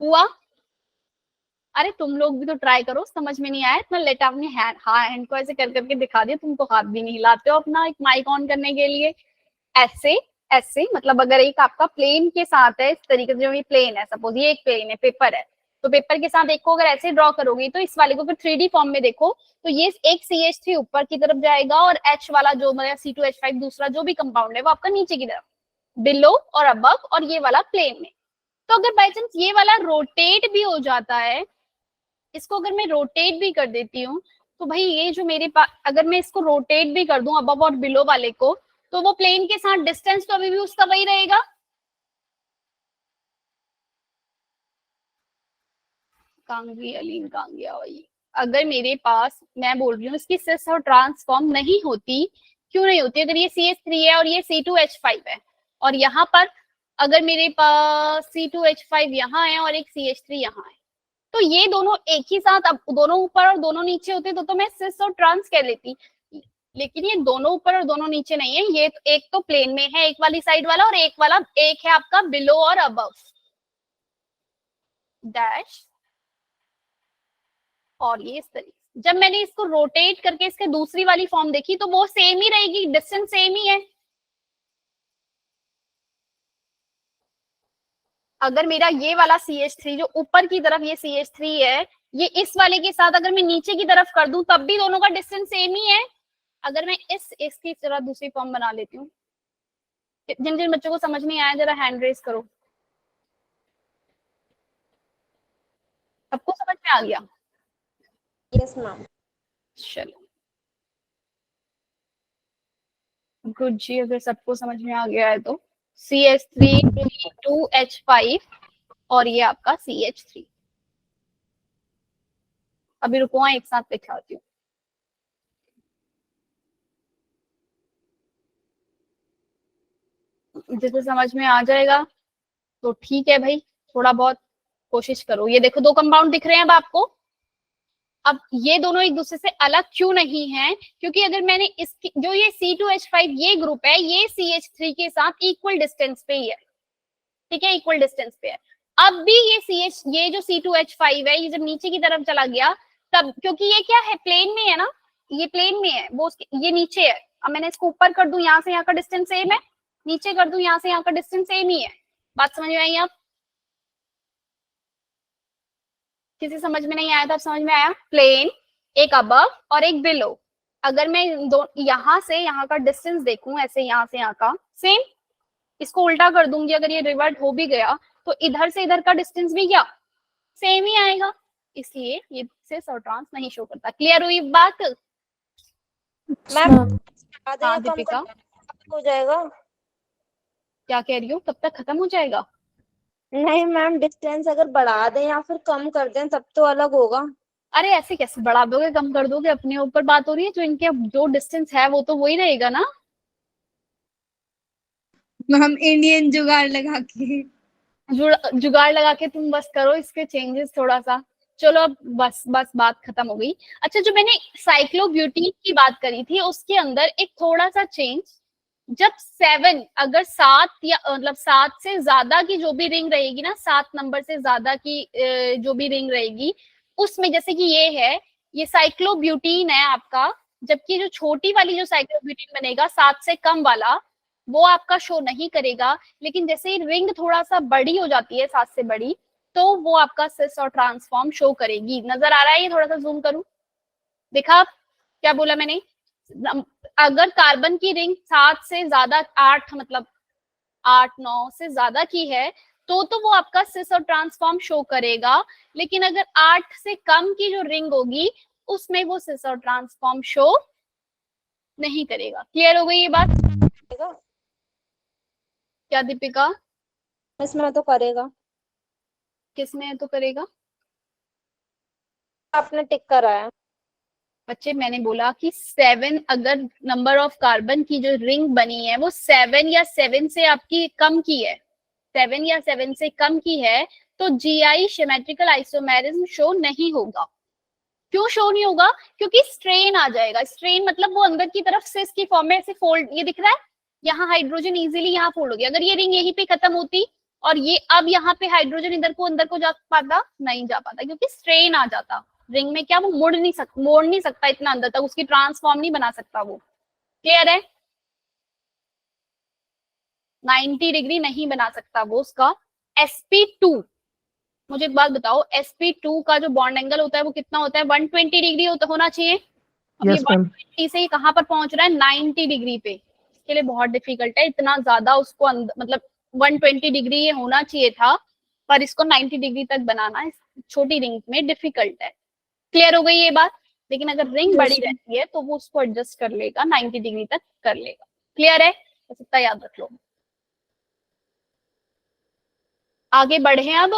हुआ? अरे तुम लोग भी तो ट्राई करो, समझ में नहीं आया इतना लेट आपने हैंड को ऐसे कर करके दिखा दिया, तुम तो हाथ भी नहीं हिलाते हो अपना एक माइक ऑन करने के लिए। ऐसे ऐसे, मतलब अगर एक आपका प्लेन के साथ है इस तरीके से, जो ये प्लेन है, सपोज ये एक प्लेन है, पेपर है, तो पेपर के साथ एक को अगर ऐसे ड्रॉ करोगे तो इस वाले को फिर 3D फॉर्म में देखो तो ये एक CH3 ऊपर की तरफ जाएगा और H वाला जो मतलब C2H5 दूसरा जो भी कंपाउंड है वो आपका नीचे की तरफ, बिलो और अबव, और ये वाला प्लेन में। तो अगर बाई चांस ये वाला रोटेट भी हो जाता है, इसको अगर मैं रोटेट भी कर देती हूँ तो भाई ये जो मेरे पास, अगर मैं इसको रोटेट भी कर दूं अबव और बिलो वाले को, तो वो प्लेन के साथ डिस्टेंस तो अभी भी उसका वही रहेगा। कांगी अलीन कांगिया वही। अगर मेरे पास, मैं बोल रही हूँ इसकी सिस और ट्रांसफॉर्म नहीं होती, क्यों नहीं होती? अगर ये CH3 है और ये C2H5 है, और यहाँ पर अगर मेरे पास C2H5 यहाँ है और एक CH3 यहाँ है, तो ये दोनों एक ही साथ, अब दोनों ऊपर और दोनों नीचे होते तो मैं सिस और ट्रांस कह लेती, लेकिन ये दोनों ऊपर और दोनों नीचे नहीं है, ये तो एक तो प्लेन में है एक वाली साइड वाला, और एक है आपका बिलो और अबव डैश, और ये इस तरीके। जब मैंने इसको रोटेट करके इसके दूसरी वाली फॉर्म देखी तो वो सेम ही रहेगी, डिस्टेंस सेम ही है। अगर मेरा ये वाला CH3 जो ऊपर की तरफ ये CH3 है, ये इस वाले के साथ अगर मैं नीचे की तरफ कर दूं तब भी दोनों का डिस्टेंस सेम ही है। अगर मैं इसकी तरह दूसरी फॉर्म बना लेती हूँ, जिन जिन बच्चों को समझ नहीं आया जरा हैंड रेज करो। सबको समझ में आ गया? Yes ma'am. चलो गुड जी, अगर सबको समझ में आ गया है तो CH3 और ये आपका CH3। अभी रुको एक साथ दिखाती हूँ। जिसे समझ में आ जाएगा तो ठीक है भाई, थोड़ा बहुत कोशिश करो। ये देखो दो कंपाउंड दिख रहे हैं अब आपको। अब ये दोनों एक दूसरे से अलग क्यों नहीं है? क्योंकि अगर मैंने इसकी जो ये C2H5 ये ग्रुप है, ये CH3 के साथ इक्वल डिस्टेंस पे ही है, ठीक है, इक्वल डिस्टेंस पे है। अब भी ये जो C2H5 है, ये जब नीचे की तरफ चला गया तब, क्योंकि ये क्या है, प्लेन में है ना, ये प्लेन में है, वो ये नीचे है। अब मैंने इसको ऊपर कर दूं, यहाँ से यहाँ का डिस्टेंस सेम है, नीचे कर दूं, यहाँ से यहाँ का डिस्टेंस सेम ही है। बात समझ में आई? आप किसी समझ में नहीं आया था, अब समझ में आया? प्लेन, एक अबव और एक बिलो। अगर मैं दो यहाँ से यहाँ का डिस्टेंस देखूं, ऐसे यहाँ से यहाँ का सेम, इसको उल्टा कर दूंगी, अगर ये रिवर्ट हो भी गया तो इधर से इधर का डिस्टेंस भी क्या सेम ही आएगा, इसलिए ये सिस और ट्रांस नहीं शो करता। क्लियर हुई बात? मैम हाँ दीपिका, हो जाएगा? क्या कह रही हो? कब तक खत्म हो जाएगा? नहीं मैम, डिस्टेंस अगर बढ़ा दें या फिर कम कर दें तब तो अलग होगा। अरे ऐसे कैसे बढ़ा दोगे कम कर दोगे? अपने ऊपर बात हो रही है, जो इनके जो डिस्टेंस है वो तो वही रहेगा ना। मैम इंडियन जुगाड़ लगा के, जुगाड़ लगा के तुम बस करो इसके चेंजेस थोड़ा सा। चलो अब बस बस बात खत्म हो गई। अच्छा, जो मैंने साइक्लोब्यूटीन की बात करी थी उसके अंदर एक थोड़ा सा चेंज, जब 7, अगर 7 या मतलब 7 से ज्यादा की जो भी रिंग रहेगी ना, 7 नंबर से ज्यादा की जो भी रिंग रहेगी उसमें, जैसे कि ये है, ये साइक्लोब्यूटीन है आपका, जबकि जो छोटी वाली जो साइक्लोब्यूटीन बनेगा 7 से कम वाला, वो आपका शो नहीं करेगा। लेकिन जैसे ही रिंग थोड़ा सा बड़ी हो जाती है, 7 से बड़ी, तो वो आपका सिस और ट्रांसफॉर्म शो करेगी। नजर आ रहा है? ये थोड़ा सा जूम करूं, देखा क्या बोला मैंने? अगर कार्बन की रिंग 7 से ज्यादा, 8 मतलब 8-9 से ज्यादा की है तो वो आपका सिस और ट्रांसफॉर्म शो करेगा। लेकिन अगर 8 से कम की जो रिंग होगी उसमें वो सिस और ट्रांसफॉर्म शो नहीं करेगा। क्लियर हो गई ये बात? क्या दीपिका? इसमें तो करेगा, किसमें तो करेगा? आपने टिक करा है। बच्चे मैंने बोला कि 7, अगर नंबर ऑफ कार्बन की जो रिंग बनी है वो 7 या 7 से आपकी कम की है, 7 या 7 से कम की है, तो जीआई सिमेट्रिकल आइसोमेरिज्म शो नहीं होगा। क्यों शो नहीं होगा? क्योंकि स्ट्रेन आ जाएगा। स्ट्रेन मतलब वो अंदर की तरफ से इसकी फॉर्म में ऐसे फोल्ड, ये दिख रहा है, यहाँ हाइड्रोजन इजीली यहाँ फोल्ड हो गया। अगर ये रिंग यहीं पे खत्म होती और ये अब यहाँ पे हाइड्रोजन इधर को अंदर को जा पाता? नहीं जा पाता, क्योंकि स्ट्रेन आ जाता रिंग में। क्या वो मोड़ नहीं सकता इतना अंदर तक, उसकी ट्रांसफॉर्म नहीं बना सकता वो। क्लियर है? 90 डिग्री नहीं बना सकता वो उसका। sp2, मुझे एक बात बताओ, sp2 का जो बॉन्ड एंगल होता है वो कितना होता है? 120 डिग्री होना चाहिए। अब ये 120 से कहां पर पहुंच रहा है? 90 डिग्री पे। इसके लिए बहुत डिफिकल्ट है, इतना ज्यादा उसको मतलब 120 डिग्री ये होना चाहिए था, पर इसको 90 डिग्री तक बनाना इस छोटी रिंग में डिफिकल्ट है। क्लियर हो गई ये बात? लेकिन अगर रिंग बड़ी रहती है तो वो उसको एडजस्ट कर लेगा, 90 डिग्री तक कर लेगा। क्लियर है? बस इतना याद रख लो। आगे बढ़े अब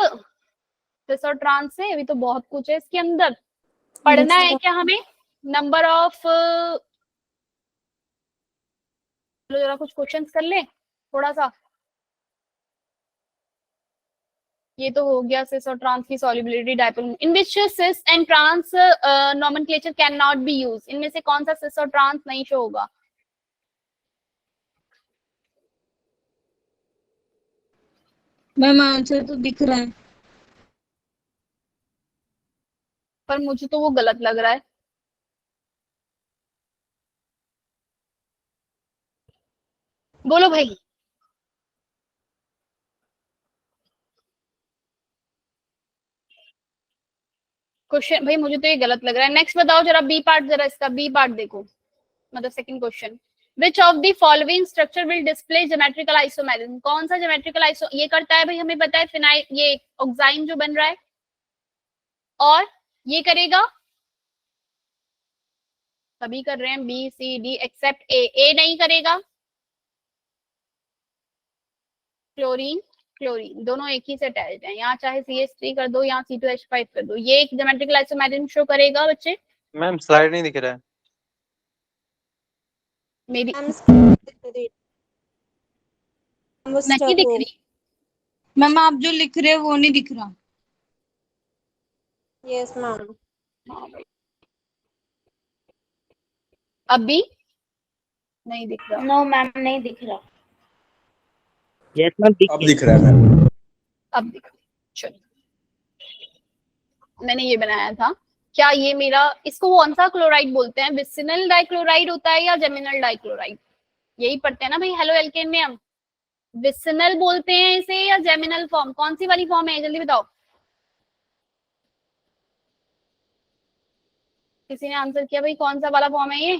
सिस और ट्रांस से। अभी तो बहुत कुछ है इसके अंदर, पढ़ना है क्या हमें? नंबर ऑफ, चलो जरा कुछ क्वेश्चंस कर ले थोड़ा सा। ये तो हो गया सिस और ट्रांस की solubility dipole. In which cis and trans nomenclature can not be use, इनमें से कौन सा सिस और ट्रांस नहीं शो होगा? मैम आंसर तो दिख रहा है। पर मुझे तो वो गलत लग रहा है। बोलो भाई। क्वेश्चन भाई मुझे तो ये गलत लग रहा है। नेक्स्ट बताओ जरा बी पार्ट, जरा इसका बी पार्ट देखो, मतलब second question. Which of the following structure will display geometrical isomerism? कौन सा ज्योमेट्रिकल आइसो ये करता है भाई? हमें पता है फिनाइल, ये ऑक्साइन जो बन रहा है, और ये करेगा, सभी कर रहे हैं बी सी डी एक्सेप्ट ए। ए नहीं करेगा। क्लोरीन क्लोरीन दोनों एक ही से अटैच्ड है, यहाँ चाहे CH3 कर दो, यहाँ C2H5 कर दो, ये एक ज्योमेट्रिकल आइसोमेरिज्म शो करेगा बच्चे। मैम स्लाइड नहीं दिख रहा है। मेरी नहीं नहीं दिख रही। मैम आप जो लिख रहे हो वो नहीं दिख रहा। Yes ma'am. हाँ भाई, अब भी नहीं दिख रहा। नो मैम नहीं दिख रहा। यस मैम अब दिख रहा है मैम। अब दिख रहा। चलो, मैंने ये बनाया था। क्या ये मेरा, इसको कौन सा क्लोराइड बोलते हैं? विसिनल डाइक्लोराइड होता है या जेमिनल डाइक्लोराइड? यही पढ़ते हैं ना भाई हेलो एल्केन में हम। विसिनल बोलते हैं इसे या जेमिनल फॉर्म? कौन सी वाली फॉर्म है, जल्दी बताओ। किसी ने आंसर किया भाई? कौन सा वाला फॉर्म है ये?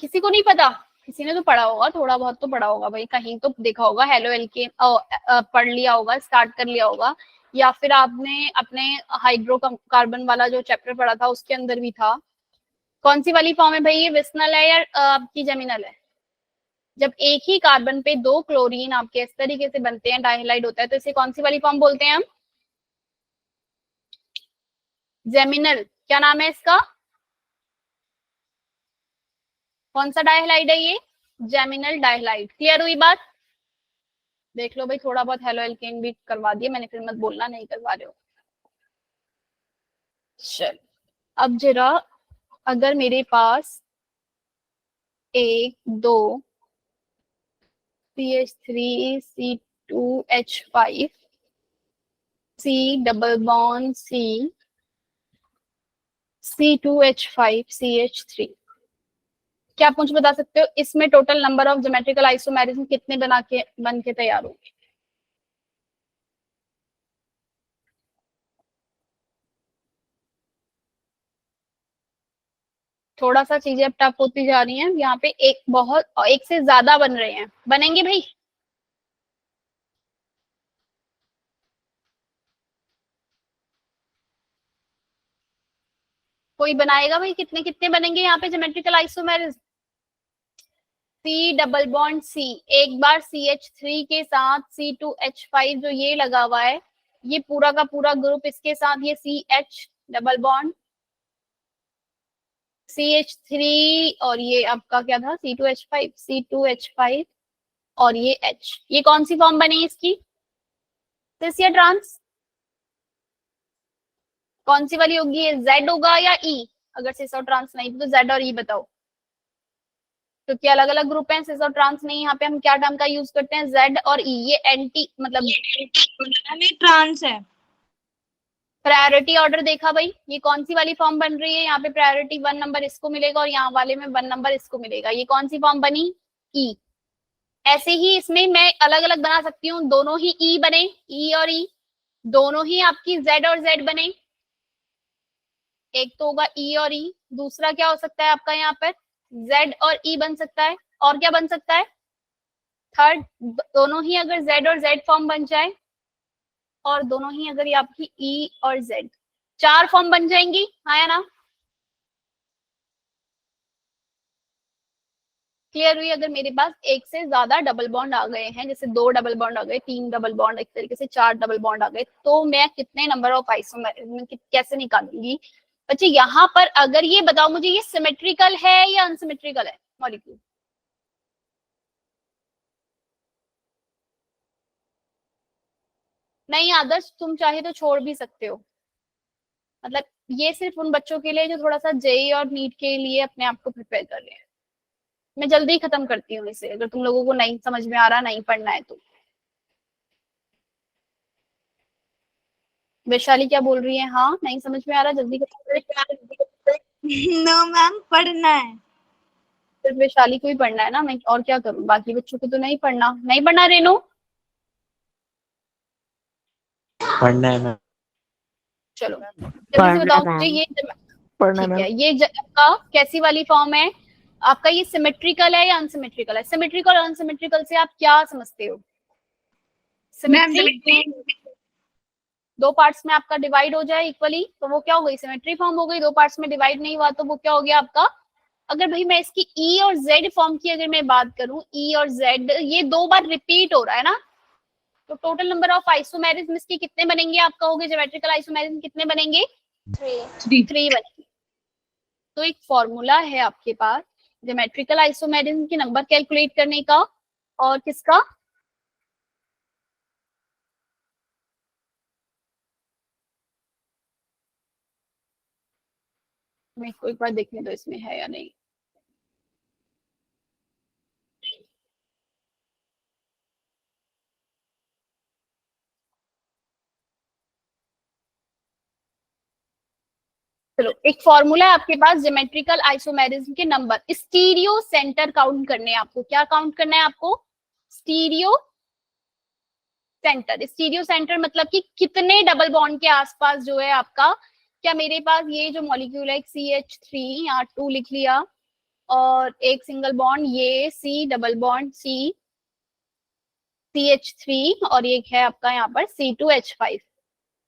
किसी को नहीं पता? किसी ने तो पढ़ा होगा, थोड़ा बहुत तो पढ़ा होगा भाई, कहीं तो देखा होगा हेलो एल्केन, पढ़ लिया होगा, स्टार्ट कर लिया होगा, या फिर आपने अपने हाइड्रोकार्बन वाला जो चैप्टर पढ़ा था उसके अंदर भी था। कौन सी वाली फॉर्म है भाई ये? विस्नल है या आपकी जेमिनल है? जब एक ही कार्बन पे दो क्लोरीन आपके इस तरीके से बनते हैं, डाइहाइलाइड होता है, तो इसे कौन सी वाली फॉर्म बोलते हैं हम? जेमिनल। क्या नाम है इसका? कौन सा डाइहाइलाइड है ये? जेमिनल डाइहाइलाइड। क्लियर हुई बात? देख लो भाई, थोड़ा बहुत हेलो एल्केन भी करवा दिया मैंने, फिर मत बोलना नहीं करवा रहे हो। चल अब जरा, अगर मेरे पास 1 2 CH3 C2H5 C double bond C2H5 CH3, क्या आप मुझे बता सकते हो इसमें total number of geometrical isomerism कितने बन के तैयार होंगे? थोड़ा सा चीजें अब टफ होती जा रही हैं यहाँ पे, एक से ज्यादा बन रहे हैं, बनेंगे भाई? कोई बनाएगा भाई? कितने कितने बनेंगे यहाँ पे geometrical isomerism? C double bond C, एक बार CH3 के साथ C2H5 जो ये लगा हुआ है, ये पूरा का पूरा ग्रुप इसके साथ ये CH डबल बॉन्ड CH3 और ये आपका क्या था C2H5 और ये H, ये कौन सी फॉर्म बनी इसकी? सिस या ट्रांस? कौन सी वाली होगी? ये Z होगा या E? अगर सिस और ट्रांस नहीं तो Z और E बताओ, क्योंकि अलग अलग ग्रुप हैं। सिस और ट्रांस नहीं, यहाँ पे हम क्या टर्म का यूज करते हैं? Z और E। ये एंटी मतलब ट्रांस है। प्रायोरिटी ऑर्डर देखा भाई, ये कौन सी वाली फॉर्म बन रही है? यहाँ पे प्रायोरिटी 1 नंबर इसको मिलेगा और यहाँ वाले में 1 नंबर इसको मिलेगा। ये कौन सी फॉर्म बनी? E। ऐसे ही इसमें मैं अलग अलग बना सकती हूँ, दोनों ही E बने, E और E, दोनों ही आपकी Z और Z बने। एक तो होगा E और E, दूसरा क्या हो सकता है आपका यहाँ पर? Z और E बन सकता है। और क्या बन सकता है? थर्ड, दोनों ही अगर Z और Z फॉर्म बन जाए, और दोनों ही अगर ये आपकी E और Z, 4 फॉर्म बन जाएंगी, हाँ या ना? क्लियर हुई? अगर मेरे पास एक से ज्यादा डबल बॉन्ड आ गए हैं, जैसे 2 डबल बॉन्ड आ गए, 3 डबल बॉन्ड, एक तरीके से 4 डबल बॉन्ड आ गए, तो मैं कितने नंबर ऑफ आइसोमेर कैसे निकालूंगी? बच्चे यहाँ पर अगर ये बताओ मुझे, ये सिमेट्रिकल है या अनसिमेट्रिकल है मॉलिक्यूल? नहीं आदर्श, तुम चाहे तो छोड़ भी सकते हो। मतलब ये सिर्फ उन बच्चों के लिए जो थोड़ा सा जेई और नीट के लिए अपने आप को प्रिपेयर कर रहे हैं। मैं जल्दी खत्म करती हूँ इसे, अगर तुम लोगों को नहीं समझ में आ रहा, नहीं पढ़ना है तो। वैशाली क्या बोल रही है? हाँ नहीं समझ में आ रहा, जल्दी खत्म। नो मैम, पढ़ना है। सिर्फ वैशाली को ही पढ़ना है ना? मैं और क्या करूँ, बाकी बच्चों को तो नहीं पढ़ना। नहीं पढ़ना रेनू? पढ़ना है मैम। चलो जल्दी से बताओ मुझे, ये ठीक है, ये आपका कैसी वाली फॉर्म है? आपका ये सिमेट्रिकल है या अनसिमेट्रिकल है? सिमेट्रिकल और अनसिमेट्रिकल से आप क्या समझते हो? सिमेट्री 2 पार्ट्स में आपका डिवाइड हो जाए इक्वली, तो वो क्या हो गई? सिमेट्री फॉर्म हो गई। 2 पार्ट्स में डिवाइड नहीं हुआ तो वो क्या हो गया आपका? अगर भाई मैं इसकी E और Z फॉर्म की अगर मैं बात करूं, E और Z ये 2 बार रिपीट हो रहा है ना, तो टोटल नंबर ऑफ आइसोमेरिज्म इसके कितने बनेंगे? आप कहोगे ज्योमेट्रिकल आइसोमेरिज्म कितने बनेंगे? 3 बनेंगे। तो एक फॉर्मूला है आपके पास ज्योमेट्रिकल आइसोमेरिज्म के नंबर कैलकुलेट करने का, और किसका? मेरे को एक बार देखने दो इसमें है या नहीं। चलो, एक फॉर्मूला है आपके पास ज्योमेट्रिकल आइसोमेरिज्म के नंबर, स्टीरियो सेंटर काउंट करने हैं आपको। क्या काउंट करना है आपको? Stereo centre. स्टीरियो सेंटर मतलब कि कितने डबल बॉन्ड के आसपास जो है आपका, क्या मेरे पास ये जो मॉलिक्यूल है CH3, यहाँ 2 लिख लिया, और एक सिंगल बॉन्ड ये C double bond C CH3, और एक है आपका यहाँ पर C2H5।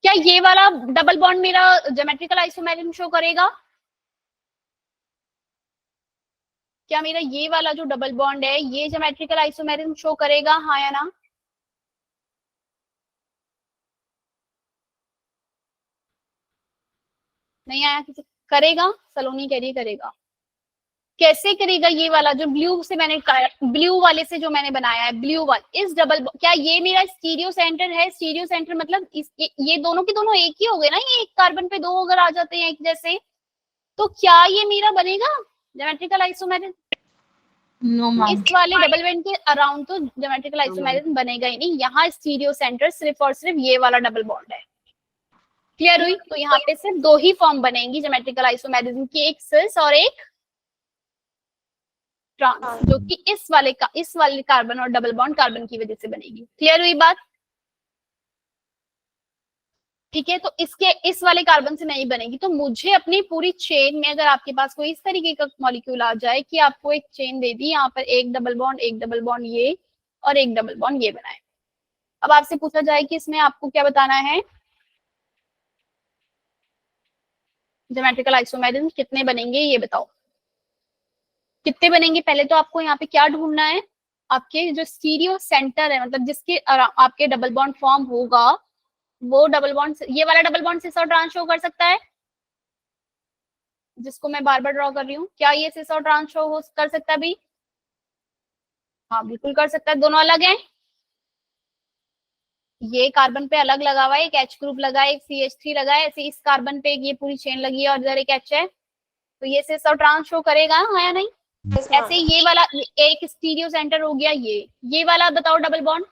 क्या ये वाला डबल बॉन्ड मेरा ज्योमेट्रिकल आइसोमेरिज्म शो करेगा? क्या मेरा ये वाला जो डबल बॉन्ड है ये ज्योमेट्रिकल आइसोमेरिज्म शो करेगा, हाँ या ना? नहीं आया किसी? करेगा? सलोनी कह रही करेगा। कैसे करेगा? ये वाला जो ब्लू से मैंने, ब्लू वाले से जो मैंने बनाया है, ब्लू वाले इस डबल, क्या ये मेरा स्टीरियो सेंटर है? स्टीरियो सेंटर मतलब ये दोनों के दोनों एक ही हो गए ना, ये एक कार्बन पे 2 अगर आ जाते हैं एक जैसे, तो क्या ये मेरा बनेगा ज्योमेट्रिकल आइसोमेरिज्म? इस वाले डबल बॉन्ड के अराउंड तो ज्योमेट्रिकल आइसोमेरिज्म बनेगा ही नहीं। यहाँ स्टीरियो सेंटर सिर्फ और सिर्फ ये वाला डबल बॉन्ड है। क्लियर हुई? तो यहाँ पे सिर्फ 2 ही फॉर्म बनेंगी ज्योमेट्रिकल आइसोमेरिज्म की, एक सिस और एक ट्रांस, जो कि इस वाले कार्बन और डबल बॉन्ड कार्बन की वजह से बनेगी। क्लियर हुई बात? ठीक है, तो इसके इस वाले कार्बन से नहीं बनेगी। तो मुझे अपनी पूरी चेन में, अगर आपके पास कोई इस तरीके का मॉलिक्यूल आ जाए कि आपको एक चेन दे दी, यहाँ पर एक डबल बॉन्ड ये और एक डबल बॉन्ड ये बनाए, अब आपसे पूछा जाए कि इसमें आपको क्या बताना है? ज्योमेट्रिकल आइसोमेरिज्म कितने बनेंगे ये बताओ, कितने बनेंगे? पहले तो आपको यहाँ पे क्या ढूंढना है, आपके जो स्टीरियो सेंटर है, मतलब जिसके आपके डबल बॉन्ड फॉर्म होगा, वो डबल बॉन्ड, ये वाला डबल बॉन्ड सिस और ट्रांस शो कर सकता है, जिसको मैं बार बार ड्रॉ कर रही हूँ। क्या ये सिस और ट्रांस शो हो कर सकता है भी? हाँ बिल्कुल कर सकता है। दोनों अलग हैं, ये कार्बन पे अलग लगा हुआ है, एक H ग्रुप लगा है, एक CH3 लगा है, ऐसे इस कार्बन पे ये पूरी चेन लगी है और इधर एक H है, तो ये सिस और ट्रांस शो करेगा, हाँ या नहीं? ऐसे ये वाला एक स्टीरियो सेंटर हो गया, ये वाला बताओ डबल बॉन्ड,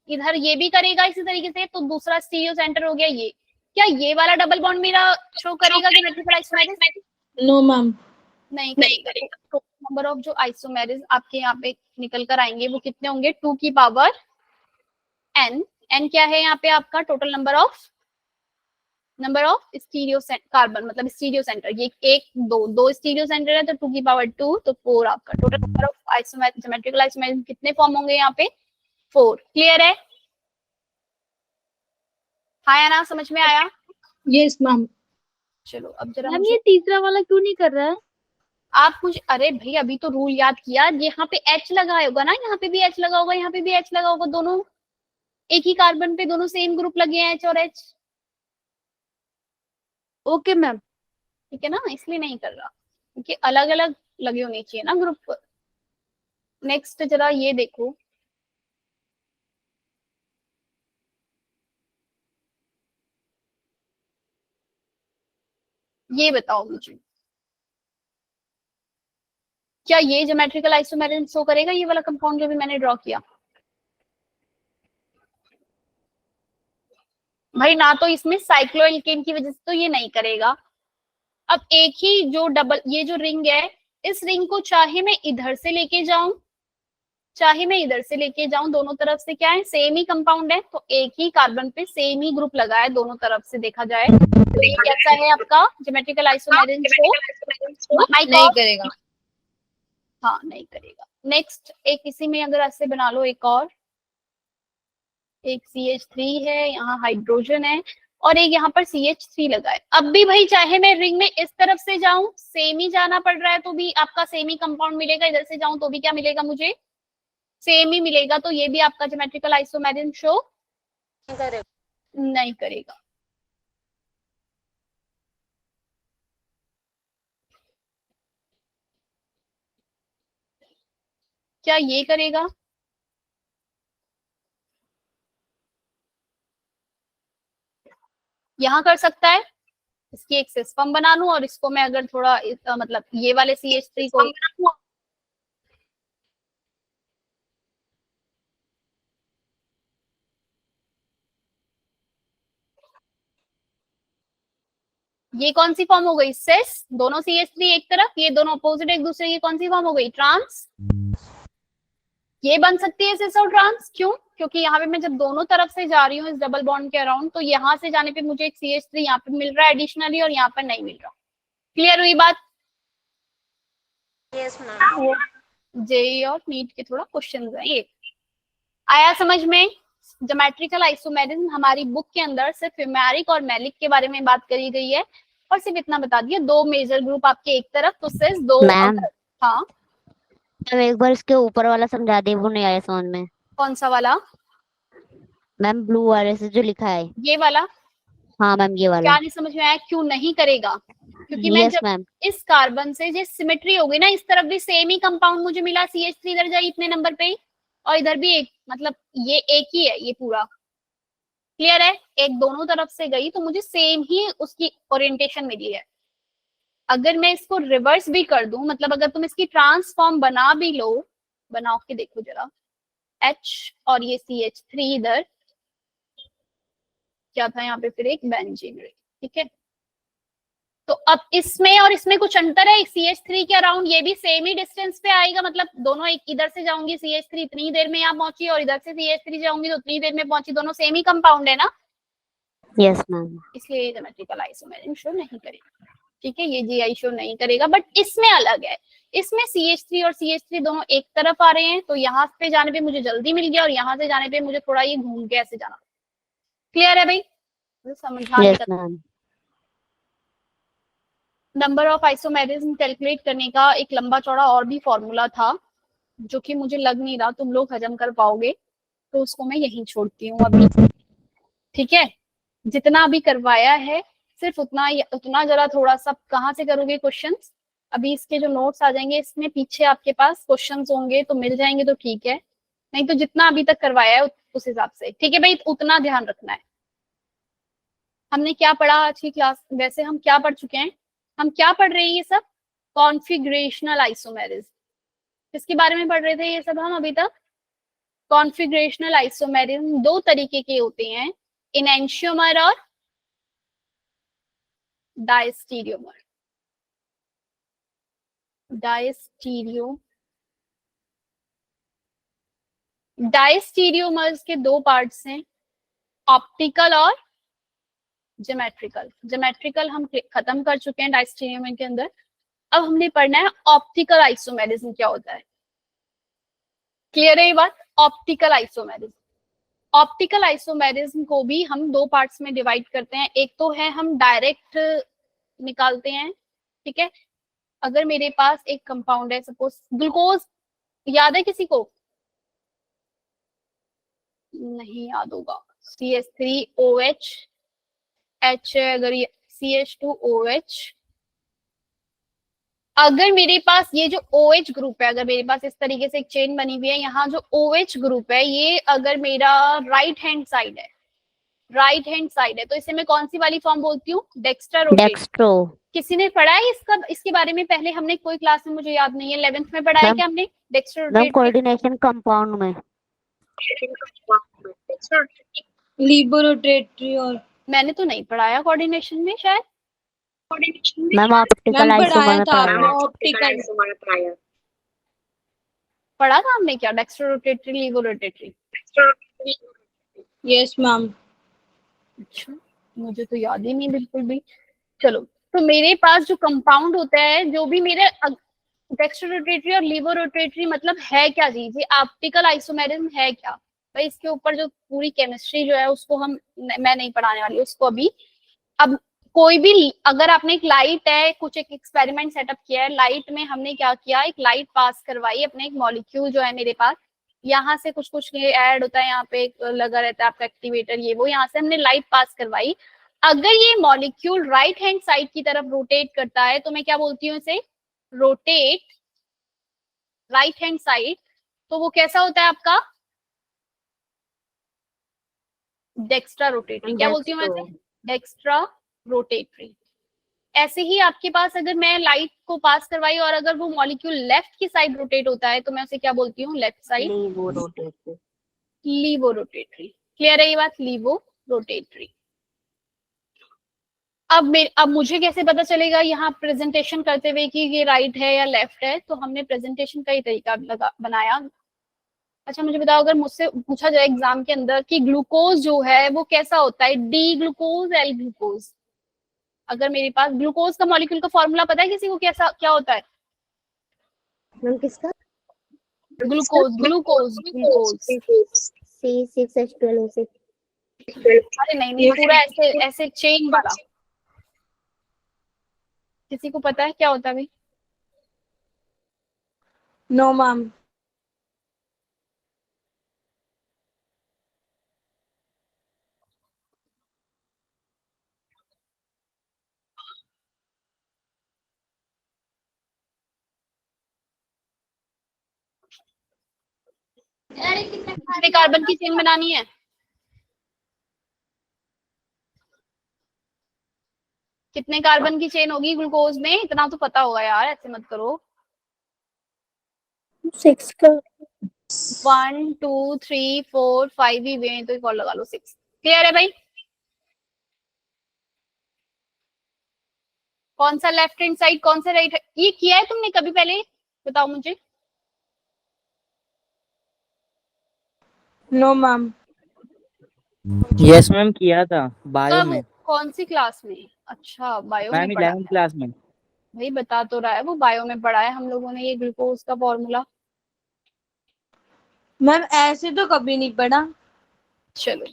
इधर ये भी करेगा इसी तरीके से, तो दूसरा स्टीरियो सेंटर हो गया ये। क्या ये वाला डबल बॉन्ड मेरा शो करेगा ज्योमेट्रिकल आइसोमेरिज्म? No ma'am. नहीं करेगा। तो नंबर ऑफ जो आइसोमेरिज्म आपके यहाँ पे निकल कर आएंगे वो कितने होंगे? 2 की पावर n। n क्या है यहाँ पे आपका? Total number of stereo carbon, मतलब स्टीरियो सेंटर, ये एक दो स्टीरियो सेंटर है तो 2 की पावर 2, तो 4 आपका total number of geometrical isomerism कितने फॉर्म होंगे यहाँ पे? 4। क्लियर है? हाँ या ना, समझ में आया? Yes ma'am. चलो अब जरा मैम ये तीसरा वाला क्यों नहीं कर रहा है? आप मुझे, अरे भाई अभी तो रूल याद किया, यहाँ पे H लगा होगा ना, यहाँ पे भी H लगा होगा, यहाँ पे भी H लगा होगा, दोनों एक ही कार्बन पे दोनों सेम ग्रुप लगे हैं H और H। Okay ma'am. ठीक है ना, इसलिए नहीं कर रहा, क्योंकि अलग अलग लगे होने चाहिए ना ग्रुप। नेक्स्ट जरा ये देखो, ये बताओ मुझे, क्या ये ज्योमेट्रिकल आइसोमेरिज्म शो करेगा, ये वाला कंपाउंड जो भी मैंने ड्रॉ किया? भाई ना, तो इसमें साइक्लोएल्केन की वजह से तो ये नहीं करेगा। अब एक ही जो डबल, ये जो रिंग है, इस रिंग को चाहे मैं इधर से लेके जाऊं, चाहे मैं इधर से लेके जाऊं, दोनों तरफ से क्या है, सेम ही कंपाउंड है, तो एक ही कार्बन पे सेम ही ग्रुप लगा है दोनों तरफ से देखा जाए, तो ये कैसा है आपका ज्योमेट्रिकल आइसोमेरिज्म शो? नहीं करेगा। हाँ नहीं करेगा। नेक्स्ट एक इसी में अगर ऐसे बना लो, एक और, एक CH3 है, यहाँ हाइड्रोजन है, और एक यहाँ पर CH3 लगा है। अब भी भाई चाहे मैं रिंग में इस तरफ से जाऊं, सेम ही जाना पड़ रहा है, तो भी आपका सेम ही कंपाउंड मिलेगा, इधर से जाऊं तो भी क्या मिलेगा मुझे? सेम ही मिलेगा, तो ये भी आपका ज्योमेट्रिकल आइसोमेरिज्म शो नहीं करेगा। क्या ये करेगा? यहाँ कर सकता है, इसकी एक सिस फॉर्म बना लूं, और इसको मैं अगर थोड़ा मतलब ये वाले CH3 को ये कौन सी फॉर्म हो गई? सिस, दोनों CH3 एक तरफ, ये दोनों अपोजिट एक दूसरे की, कौन सी फॉर्म हो गई? ट्रांस। ये बन सकती है सिस और ट्रांस, क्यों? क्योंकि यहाँ पे मैं जब दोनों तरफ से जा रही हूँ इस डबल बॉन्ड के अराउंड, तो यहाँ से जाने पे मुझे एक CH3 यहाँ पे मिल रहा है एडिशनली, और यहाँ पर नहीं मिल रहा। क्लियर हुई बात? Yes ma'am. जेई और नीट के थोड़ा क्वेश्चन है ये, आया समझ में? ज्योमेट्रिकल आइसोमेरिज्म हमारी बुक के अंदर सिर्फ ह्यूमेरिक और मेलिक के बारे में बात करी गई है, और सिर्फ इतना बता दिया, दो मेजर ग्रुप आपके एक तरफ, तो सिर्फ दो। मैम हाँ मैम एक बार इसके ऊपर वाला समझा दे, वो नहीं आया समझ में। कौन सा वाला? मैम ब्लू वाले से जो लिखा है। ये वाला? हाँ मैम ये वाला। क्या नहीं समझ में आया? क्यों नहीं करेगा? क्योंकि मैं जब मैम इस कार्बन से जो सिमेट्री हो गई ना, इस तरफ भी सेम ही कंपाउंड मुझे मिला, CH3 इधर जाए इतने नंबर पे, और इधर भी एक, मतलब ये एक ही है ये पूरा। क्लियर है? एक दोनों तरफ से गई तो मुझे सेम ही उसकी ओरिएंटेशन मिली है। अगर मैं इसको रिवर्स भी कर दूं, मतलब अगर तुम इसकी ट्रांसफॉर्म बना भी लो, बना के देखो जरा, H और ये CH3 इधर क्या था यहाँ पे, फिर एक बेंजीन रिंग, ठीक है। तो अब इसमें और इसमें कुछ अंतर है, CH3 के अराउंड ये भी सेम ही डिस्टेंस पे आएगा, मतलब दोनों एक, इधर से जाऊंगी CH3 इतनी देर में यहाँ पहुंची, और इधर से CH3 जाऊंगी तो उतनी देर में पहुंची, दोनों सेम ही कंपाउंड है ना, यस मैम। इसलिए ज्योमेट्रिकल आइसोमेरिज्म शो नहीं करेगा। ठीक है, ये GI शो नहीं करेगा, बट इसमें अलग है, इसमें CH3 और CH3 दोनों एक तरफ आ रहे हैं, तो यहाँ पे जाने पे मुझे जल्दी मिल गया, और यहाँ से जाने पे मुझे थोड़ा ये घूम के ऐसे जाना। क्लियर है भाई? समझा? Yes ma'am. Number of isomerism calculate करने का एक लंबा चौड़ा और भी फॉर्मूला था, जो कि मुझे लग नहीं रहा तुम लोग हजम कर पाओगे, तो उसको मैं यहीं छोड़ती हूँ अभी। ठीक है, जितना अभी करवाया है सिर्फ उतना उतना, जरा थोड़ा सा कहाँ से करोगे क्वेश्चंस? अभी इसके जो नोट्स आ जाएंगे इसमें पीछे आपके पास क्वेश्चंस होंगे, तो मिल जाएंगे तो ठीक है, नहीं तो जितना अभी तक करवाया है उस हिसाब से। ठीक है भाई, उतना ध्यान रखना है। हमने क्या पढ़ा आज की क्लास? वैसे हम क्या पढ़ चुके हैं? हम क्या पढ़ रहे हैं ये सब? Configurational isomerism. किसके बारे में पढ़ रहे थे ये सब हम अभी तक? कॉन्फिगरेशनल आइसोमेरिज्म दो तरीके के होते हैं, इनैंशियोमर और डायस्टीरियोमर। डायस्टीरियोमर्स के दो पार्ट्स हैं, ऑप्टिकल और ज्योमेट्रिकल। ज्योमेट्रिकल हम खत्म कर चुके हैं डायस्टीरियोमर के अंदर। अब हमने पढ़ना है ऑप्टिकल आइसोमेरिज्म क्या होता है। क्लियर है ये बात? ऑप्टिकल आइसोमेरिज्म, ऑप्टिकल आइसोमेरिज्म को भी हम दो पार्ट्स में डिवाइड करते हैं। एक तो है हम डायरेक्ट निकालते हैं, ठीक है। अगर मेरे पास एक कंपाउंड है, सपोज ग्लूकोज, याद है किसी को? नहीं याद होगा। CH3OH, H है, अगर ये CH2OH, अगर मेरे पास ये जो OH ग्रुप है, अगर मेरे पास इस तरीके से एक चेन बनी हुई है, यहाँ जो OH ग्रुप है ये अगर मेरा राइट हैंड साइड है, राइट हैंड साइड है, तो इसे मैं कौन सी वाली फॉर्म बोलती हूँ? डेक्स्ट्रो। किसी ने पढ़ा है इसका, इसके बारे में पहले? हमने कोई क्लास में, मुझे याद नहीं है, 11th में पढ़ा है क्या हमने डेक्स्ट्रो? कोऑर्डिनेशन कंपाउंड में लिबोरोटेटरी, और मैंने तो नहीं पढ़ाया कोऑर्डिनेशन में शायद। मैम ऑप्टिकल आइसोमर में पढ़ाया। ऑप्टिकल पढ़ा था हमने क्या? Dextrorotatory, laevorotatory? Yes ma'am. अच्छा, मुझे तो याद ही नहीं बिल्कुल भी। चलो, तो मेरे पास जो कंपाउंड होता है, जो भी मेरे डेक्स्ट्रोरोटेटरी और लिबोरोटेटरी मतलब है क्या चीज? ये ऑप्टिकल आइसोमेरिज्म है क्या भाई? इसके ऊपर जो पूरी केमिस्ट्री जो है उसको मैं नहीं पढ़ाने वाली उसको अभी। अब कोई भी, अगर आपने एक लाइट है, कुछ एक एक्सपेरिमेंट सेटअप किया है, लाइट में हमने क्या किया, एक लाइट पास करवाई अपने एक मॉलिक्यूल जो है मेरे पास, यहाँ से कुछ कुछ ऐड होता है, यहाँ पे एक लगा रहता है आपका एक्टिवेटर, ये वो, यहाँ से हमने लाइट पास करवाई। अगर ये मॉलिक्यूल राइट हैंड साइड की तरफ रोटेट करता है तो मैं क्या बोलती हूँ इसे? Rotate right hand side. तो वो कैसा होता है आपका? Dextrorotatory. क्या बोलती हूँ मैं इसे? Dextrorotatory. ऐसे ही आपके पास अगर मैं लाइट को पास करवाई और अगर वो मॉलिक्यूल लेफ्ट की साइड रोटेट होता है तो मैं उसे क्या बोलती हूँ? Left side levorotatory. Clear है ये बात? Levorotatory. अब मुझे कैसे पता चलेगा यहाँ प्रेजेंटेशन करते हुए कि ये राइट है या लेफ्ट है? तो हमने प्रेजेंटेशन का ही तरीका बनाया। अच्छा मुझे बताओ, अगर मुझसे पूछा जाए एग्जाम के अंदर कि ग्लूकोज जो है वो कैसा होता है, डी ग्लूकोज, एल ग्लूकोज, अगर मेरे पास ग्लूकोज का मॉलिक्यूल का फॉर्मूला पता है किसी को? कैसा क्या होता है? मैम किसका? Glucose, glucose, glucose. C6H12O6। अरे नहीं, पूरा ऐसे ऐसे चेन वाला। किसी को पता है क्या होता है भाई? No ma'am. कितने कार्बन की चेन बनानी है? कितने कार्बन की चेन होगी ग्लूकोज में? इतना तो पता होगा यार, ऐसे मत करो। 6 का 1 2 3 4 5 ही हुए तो एक और लगा लो, 6। क्लियर है भाई? कौन सा लेफ्ट हैंड साइड, कौन सा राइट? ये किया है तुमने कभी पहले? बताओ मुझे। No ma'am. यस मैम, किया था बायो कब? में। कौन सी क्लास में? अच्छा, बायो मैम में पढ़ा 11th है। क्लास में। भाई बता तो रहा है, वो बायो में पढ़ा है हम लोगों ने ये ग्लूकोज का फॉर्मूला। मैम ऐसे तो कभी नहीं पढ़ा। चलो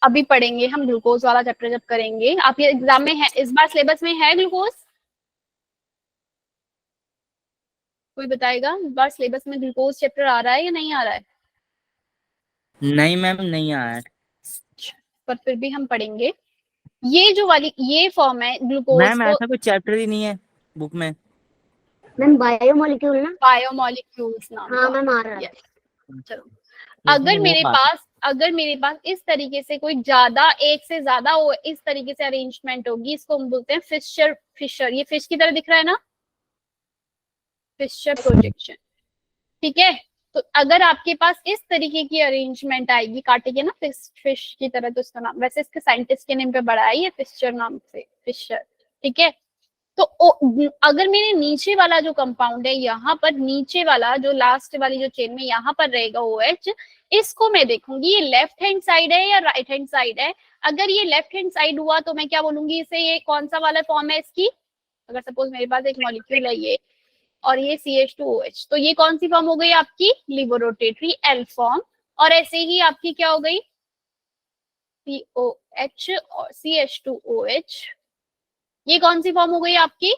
अभी पढ़ेंगे हम ग्लूकोज वाला चैप्टर जब करेंगे। आप ये एग्जाम में है, इस बार सिलेबस में है ग्लूकोज? कोई बताएगा इस बार सिलेबस में ग्लूकोज चैप्टर आ रहा है या नहीं आ रहा है? नहीं मैम, नहीं आया है। पर फिर भी हम पढ़ेंगे। ये जो वाली ये फॉर्म है ग्लूकोज मैम को, ऐसा कोई चैप्टर ही नहीं है बुक में। मैम बायोमोलिक्यूल ना। बायोमोलिक्यूल्स नाम हाँ का। मैम आ रहा है। Yes, चलो। लेकिन वो बात अगर मेरे पास इस तरीके से कोई ज्यादा एक से ज्यादा इस तरीके से अरेंजमेंट होगी, इसको हम बोलते हैं फिशर। ये फिश की तरह दिख रहा है ना, फिशर प्रोजेक्शन। ठीक है, तो अगर आपके पास इस तरीके की अरेंजमेंट आएगी, काटेंगे ना फिश की तरह, तो इसका नाम, वैसे इसके साइंटिस्ट के नेम पे बड़ा है ये फिशर नाम से, फिशर। ठीक है, तो अगर मेरे नीचे वाला जो कंपाउंड है, यहाँ पर नीचे वाला जो लास्ट वाली जो चेन में यहाँ पर रहेगा OH, इसको मैं देखूंगी ये लेफ्ट हैंड साइड है या राइट हैंड साइड है। अगर ये लेफ्ट हैंड साइड हुआ तो मैं क्या बोलूंगी इसे, ये कौन सा वाला फॉर्म है इसकी। अगर सपोज मेरे पास एक मॉलिक्यूल है ये और ये CH2OH, तो ये कौन सी फॉर्म हो गई आपकी, लिबोरोटेटरी L फॉर्म। और ऐसे ही आपकी क्या हो गई, COH और CH2OH, ये कौन सी फॉर्म हो गई आपकी,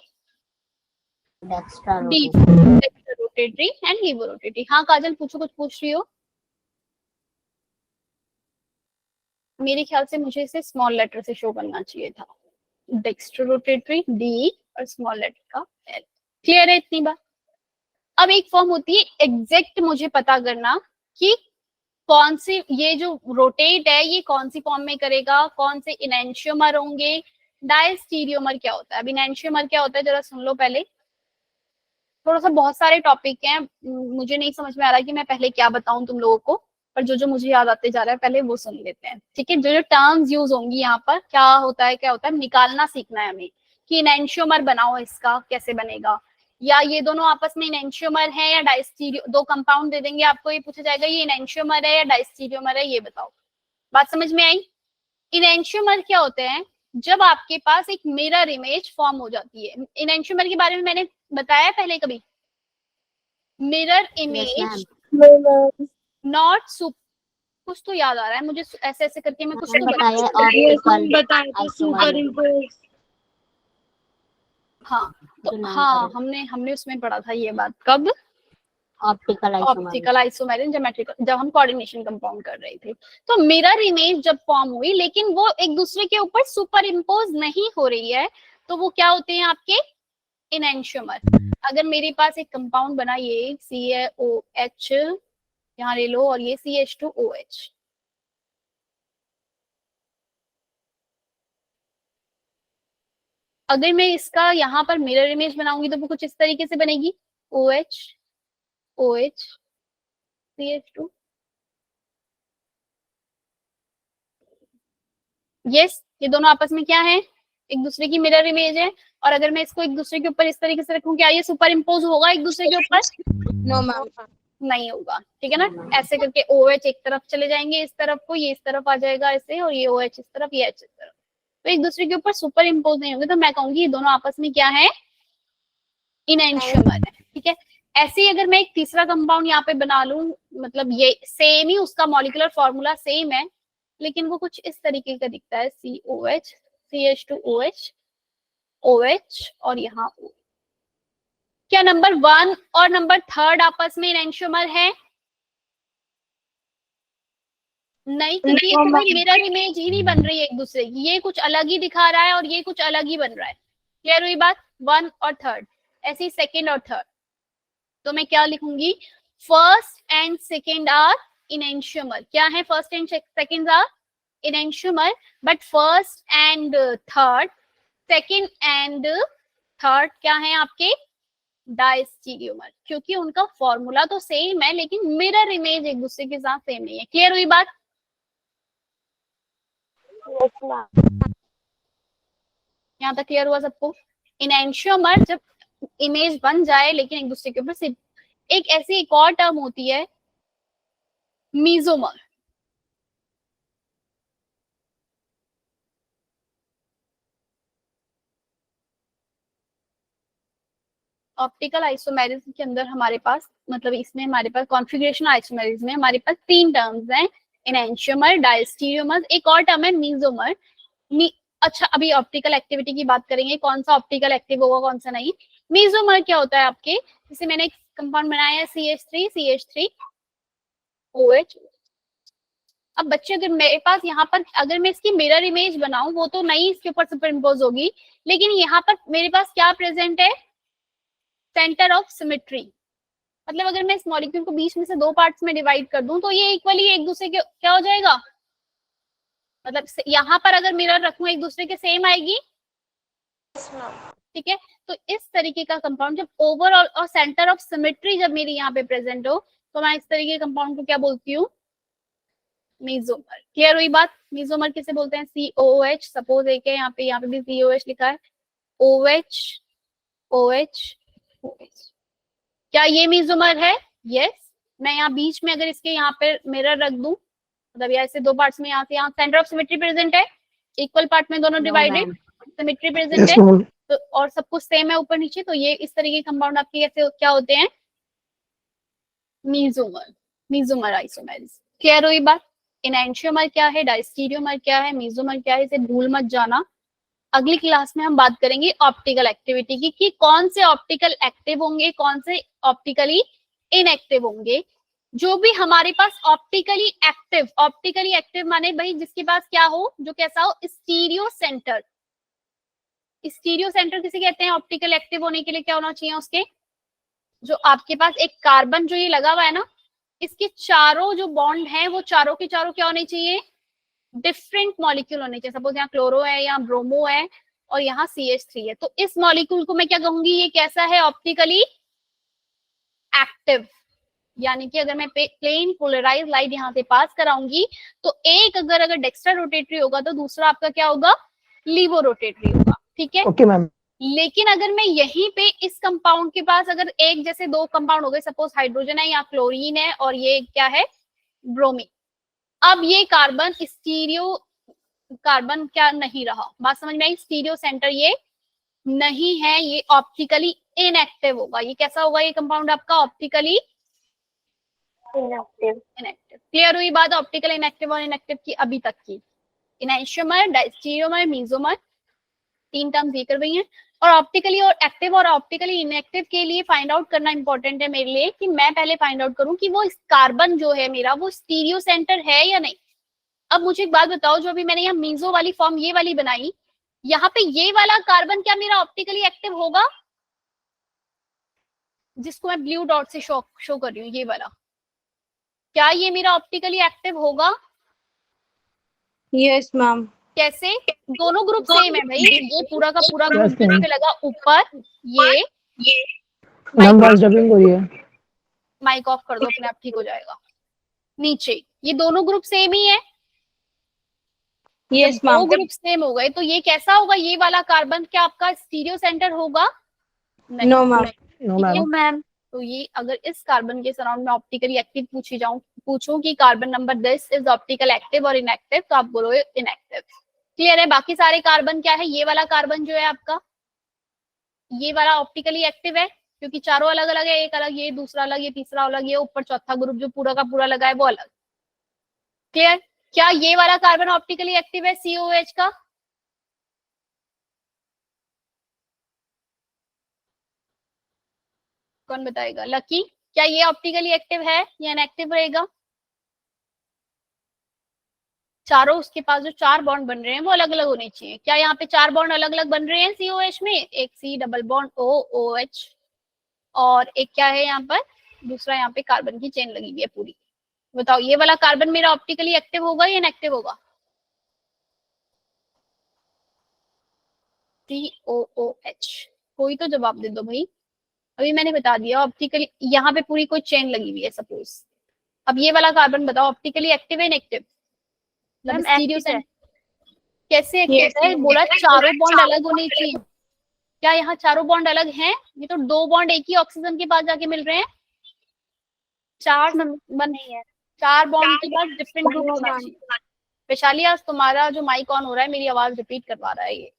डेक्स्ट्रोरोटेटरी एंड लिबोरोटेटरी। हाँ काजल पूछो, कुछ पूछ रही हो? मेरे ख्याल से मुझे इसे स्मॉल लेटर से शो करना चाहिए था, डेक्स्ट्रोरोटेटरी D और स्मॉल लेटर का L। क्लियर है इतनी बात? अब एक फॉर्म होती है एग्जैक्ट, मुझे पता करना कि कौन सी, ये जो रोटेट है ये कौन सी फॉर्म में करेगा, कौन से इनैंशियोमर होंगे, डायस्टीरियोमर क्या होता है। अब इनैंशियोमर क्या होता है जरा सुन लो पहले। थोड़ा सा बहुत सारे टॉपिक हैं, मुझे नहीं समझ में आ रहा कि मैं पहले क्या बताऊं तुम लोगों को, पर जो जो मुझे याद आते जा रहा है पहले वो सुन लेते हैं। ठीक है, जो जो टर्म्स यूज होंगी यहाँ पर, क्या होता है निकालना सीखना है हमें कि इनैंशियोमर बनाओ, इसका कैसे बनेगा, या ये दोनों आपस में इनैंशियोमर है या डायस्टीरियो, दो कंपाउंड दे देंगे आपको, ये पूछा जाएगा ये इनैंशियोमर है या डायस्टीरियोमर है, ये बताओ। बात समझ में आई? इनैंशियोमर क्या होते हैं, जब आपके पास एक मिरर इमेज फॉर्म हो जाती है। इनैंशियोमर के बारे में मैंने बताया पहले कभी, मिरर इमेज नॉट सुपर, कुछ तो याद आ रहा है मुझे, ऐसे ऐसे करके मैं कुछ तो सुपर इम्पोज। हाँ तो हाँ, हमने उसमें पढ़ा था ये बात, कब, ऑप्टिकल आइसोमेरिज्म ज्योमेट्रिकल, जब हम कोऑर्डिनेशन कंपाउंड कर रहे थे। तो मिरर इमेज जब फॉर्म हुई, लेकिन वो एक दूसरे के ऊपर सुपर इम्पोज नहीं हो रही है, तो वो क्या होते हैं आपके इनैंशियोमर। अगर मेरे पास एक कंपाउंड बना, ये CaOH यहाँ ले लो और ये CH2OH, अगर मैं इसका यहाँ पर मिरर इमेज बनाऊंगी तो वो कुछ इस तरीके से बनेगी, OH OH CH2। यस, ये दोनों आपस में क्या है, एक दूसरे की मिरर इमेज है। और अगर मैं इसको एक दूसरे के ऊपर इस तरीके से रखूं, क्या ये सुपर इम्पोज होगा एक दूसरे के ऊपर? नो मैम, नहीं होगा। ठीक है ना, ऐसे करके OH एक तरफ चले जाएंगे इस तरफ को, ये इस तरफ आ जाएगा ऐसे, और ये OH इस तरफ, ये H इस तरफ, तो एक दूसरे के ऊपर सुपर इम्पोज नहीं होंगे। तो मैं कहूंगी ये दोनों आपस में क्या है, इनैंशियोमर है। ठीक है, ऐसे ही अगर मैं एक तीसरा कंपाउंड यहाँ पे बना लूं, मतलब ये सेम ही, उसका मॉलिक्यूलर फॉर्मूला सेम है, लेकिन वो कुछ इस तरीके का दिखता है, COH CH2OH OH और यहाँ O। क्या नंबर 1 और नंबर 3 आपस में इनैंशियोमर है? नहीं, क्योंकि ये कोई मिरर इमेज ही नहीं बन रही है एक दूसरे की, ये कुछ अलग ही दिखा रहा है और ये कुछ अलग ही बन रहा है। क्लियर हुई बात? 1 और 3, ऐसी 2nd और 3rd। तो मैं क्या लिखूंगी, first and second are enantiomer. क्या है, first and second are enantiomer, but first and third, second and third क्या है आपके, डायस्टीरियोमर, क्योंकि उनका फॉर्मूला तो सेम है लेकिन मिरर इमेज एक दूसरे के साथ सेम नहीं है। क्लियर हुई बात? यहाँ तक क्लियर हुआ सबको? इनैंशियोमर जब इमेज बन जाए लेकिन एक दूसरे के ऊपर सिर्फ, एक ऐसी एक और टर्म होती है मीजोमर। ऑप्टिकल आइसोमेरिज्म के अंदर हमारे पास, मतलब इसमें हमारे पास कॉन्फ़िगरेशन आइसोमेरिज्म में हमारे पास 3 टर्म्स हैं, इनैंशियोमर, डायस्टीरियोमर, एक और टर्म है मीजोमर। अच्छा, अभी ऑप्टिकल एक्टिविटी की बात करेंगे, कौन सा ऑप्टिकल एक्टिव होगा कौन सा नहीं। मीजोमर क्या होता है आपके, जैसे मैंने एक कंपाउंड बनाया है CH3OH। अब बच्चे अगर मेरे पास यहाँ पर अगर मैं इसकी मिरर इमेज बनाऊं, वो तो नहीं इसके ऊपर सुपर इम्पोज होगी, लेकिन यहाँ पर मेरे पास क्या प्रेजेंट है, सेंटर ऑफ सिमेट्री। मतलब अगर मैं इस मॉलिक्यूल को बीच में से दो पार्ट्स में डिवाइड कर दूं तो ये इक्वली एक दूसरे के क्या हो जाएगा, मतलब यहाँ पर अगर मिरर रखूं एक दूसरे के सेम आएगी। ठीक है, तो इस तरीके का कंपाउंड जब ओवरऑल और सेंटर ऑफ सिमेट्री जब मेरी यहाँ पे प्रेजेंट हो, तो मैं इस तरीके के कंपाउंड को क्या बोलती हूँ, मीजोमर। क्लियर हुई बात। मीजोमर किसे बोलते हैं, COOH। सपोज एक है यहाँ पे भी COH लिखा है, OH OH OH। क्या ये मीजोमर है? यस। मैं यहाँ बीच में अगर इसके यहाँ पे मिरर रख दूं, मतलब ऐसे दो पार्ट्स में, यहाँ से यहाँ सेंटर ऑफ सिमेट्री प्रेजेंट है, इक्वल पार्ट में दोनों डिवाइडेड, सिमेट्री प्रेजेंट है, तो और सब कुछ सेम है ऊपर नीचे, तो ये इस तरीके के कंपाउंड आपके कैसे क्या होते हैं, मीजोमर आइसोमेर्स। क्लियर हुई बात। एनेंटियोमर क्या है, डायस्टीरियोमर क्या है, मीजोमर क्या है, इसे भूल मत जाना। अगली क्लास में हम बात करेंगे ऑप्टिकल एक्टिविटी की, कि कौन से ऑप्टिकल एक्टिव होंगे, कौन से ऑप्टिकली इनएक्टिव होंगे। जो भी हमारे पास ऑप्टिकली एक्टिव माने भाई जिसके पास क्या हो, जो कैसा हो, स्टीरियो सेंटर। स्टीरियो सेंटर किसे कहते हैं, ऑप्टिकल एक्टिव होने के लिए क्या होना चाहिए उसके, जो आपके पास एक कार्बन जो ये लगा हुआ है ना, इसके चारों जो बॉन्ड हैं वो चारों के चारों क्या होने चाहिए, डिफरेंट मॉलिक्यूल होने चाहिए। सपोज यहाँ क्लोरो है, यहाँ ब्रोमो है और यहाँ CH3 है, तो इस मॉलिक्यूल को मैं क्या कहूंगी, ये कैसा है, ऑप्टिकली एक्टिव। यानी कि अगर मैं प्लेन पोलराइज लाइट यहाँ से पास कराऊंगी तो एक अगर डेक्स्ट्रा रोटेटरी होगा तो दूसरा आपका क्या होगा, लीवो रोटेटरी होगा। ठीक है, ओके मैम। लेकिन अगर मैं यहीं पे इस कंपाउंड के पास अगर एक जैसे दो कंपाउंड हो गए, सपोज हाइड्रोजन है या क्लोरीन है और ये क्या है, ब्रोमीन। अब ये कार्बन स्टीरियो कार्बन क्या नहीं रहा, बात समझ में आई, स्टीरियो सेंटर ये नहीं है, ये ऑप्टिकली इनएक्टिव होगा। ये कैसा होगा, ये कंपाउंड आपका ऑप्टिकली इनएक्टिव। क्लियर हुई बात ऑप्टिकल इनएक्टिव और इनएक्टिव की अभी तक की। एनेंटियोमर, डायस्टीरियोमर, मीजोमर, तीन टर्म्स ये कर रही हैं। और ऑप्टिकली और एक्टिव और ऑप्टिकली इनएक्टिव के लिए फाइंड आउट करना इंपॉर्टेंट है मेरे लिए, कि मैं पहले फाइंड आउट करूं कि वो कार्बन जो है मेरा वो स्टीरियो सेंटर है या नहीं। अब मुझे एक बात बताओ, जो अभी मैंने यहाँ मीजो वाली फॉर्म ये वाली बनाई, यहाँ पे ये वाला कार्बन क्या मेरा ऑप्टिकली एक्टिव होगा, जिसको मैं ब्लू डॉट से शो कर रही हूँ, ये वाला, क्या ये मेरा ऑप्टिकली एक्टिव होगा? Yes ma'am. कैसे, दोनों ग्रुप सेम है भाई, ये पूरा का पूरा ग्रुप पे लगा ऊपर, ये मैम वॉइस डबिंग हो रही है, माइक ऑफ कर दो अपने आप ठीक हो जाएगा। नीचे ये दोनों ग्रुप सेम ही है, यस दो मैम। ग्रुप सेम हो गए, तो ये कैसा होगा, ये वाला कार्बन क्या आपका स्टीरियो सेंटर होगा? नहीं। No ma'am. No ma'am. Ma'am तो ये अगर इस कार्बन के सराउंड में ऑप्टिकली एक्टिव पूछूं कि carbon number this is optical active और इनएक्टिव, तो आप बोलोगे इनएक्टिव। क्लियर है। बाकी सारे कार्बन क्या है, ये वाला कार्बन जो है आपका, ये वाला ऑप्टिकली एक्टिव है क्योंकि चारों अलग अलग है, एक अलग, ये दूसरा अलग, ये तीसरा अलग, ये ऊपर चौथा ग्रुप जो पूरा का पूरा लगा है वो अलग। क्लियर। क्या ये वाला कार्बन ऑप्टिकली एक्टिव है COH का? कौन बताएगा? लकी, क्या ये ऑप्टिकली एक्टिव है या इनएक्टिव रहेगा? चारों उसके पास जो चार बॉन्ड बन रहे हैं वो अलग अलग होने चाहिए। क्या यहाँ पे चार बॉन्ड अलग अलग बन रहे हैं COH में? एक C डबल बॉन्ड OH और एक क्या है यहाँ पर, दूसरा यहाँ पे कार्बन की चेन लगी हुई है पूरी। बताओ ये वाला कार्बन मेरा ऑप्टिकली एक्टिव होगा या इनएक्टिव होगा? COOH। कोई तो जवाब दे दो भाई। अभी मैंने बता दिया ऑप्टिकली, यहाँ पे पूरी कोई चेन लगी हुई है सपोज। अब ये वाला कार्बन बताओ ऑप्टिकली एक्टिव है इनएक्टिव? कैसे एक्टिव है? बोला चारों बॉन्ड अलग होने चाहिए। क्या यहाँ चारों बॉन्ड अलग हैं? ये तो दो बॉन्ड एक ही ऑक्सीजन के पास जाके मिल रहे हैं। चार बन नहीं है, चार बॉन्ड के पास डिफरेंट ग्रुप होना चाहिए। वैशाली आज तुम्हारा जो माइक ऑन हो रहा है मेरी आवाज रिपीट करवा रहा है ये।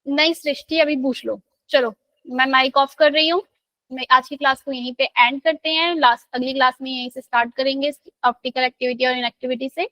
नहीं सृष्टि अभी पूछ लो। चलो मैं माइक ऑफ कर रही हूँ। मैं आज की क्लास को यहीं पे एंड करते हैं। अगली क्लास में यहीं से स्टार्ट करेंगे ऑप्टिकल एक्टिविटी और इनएक्टिविटी से।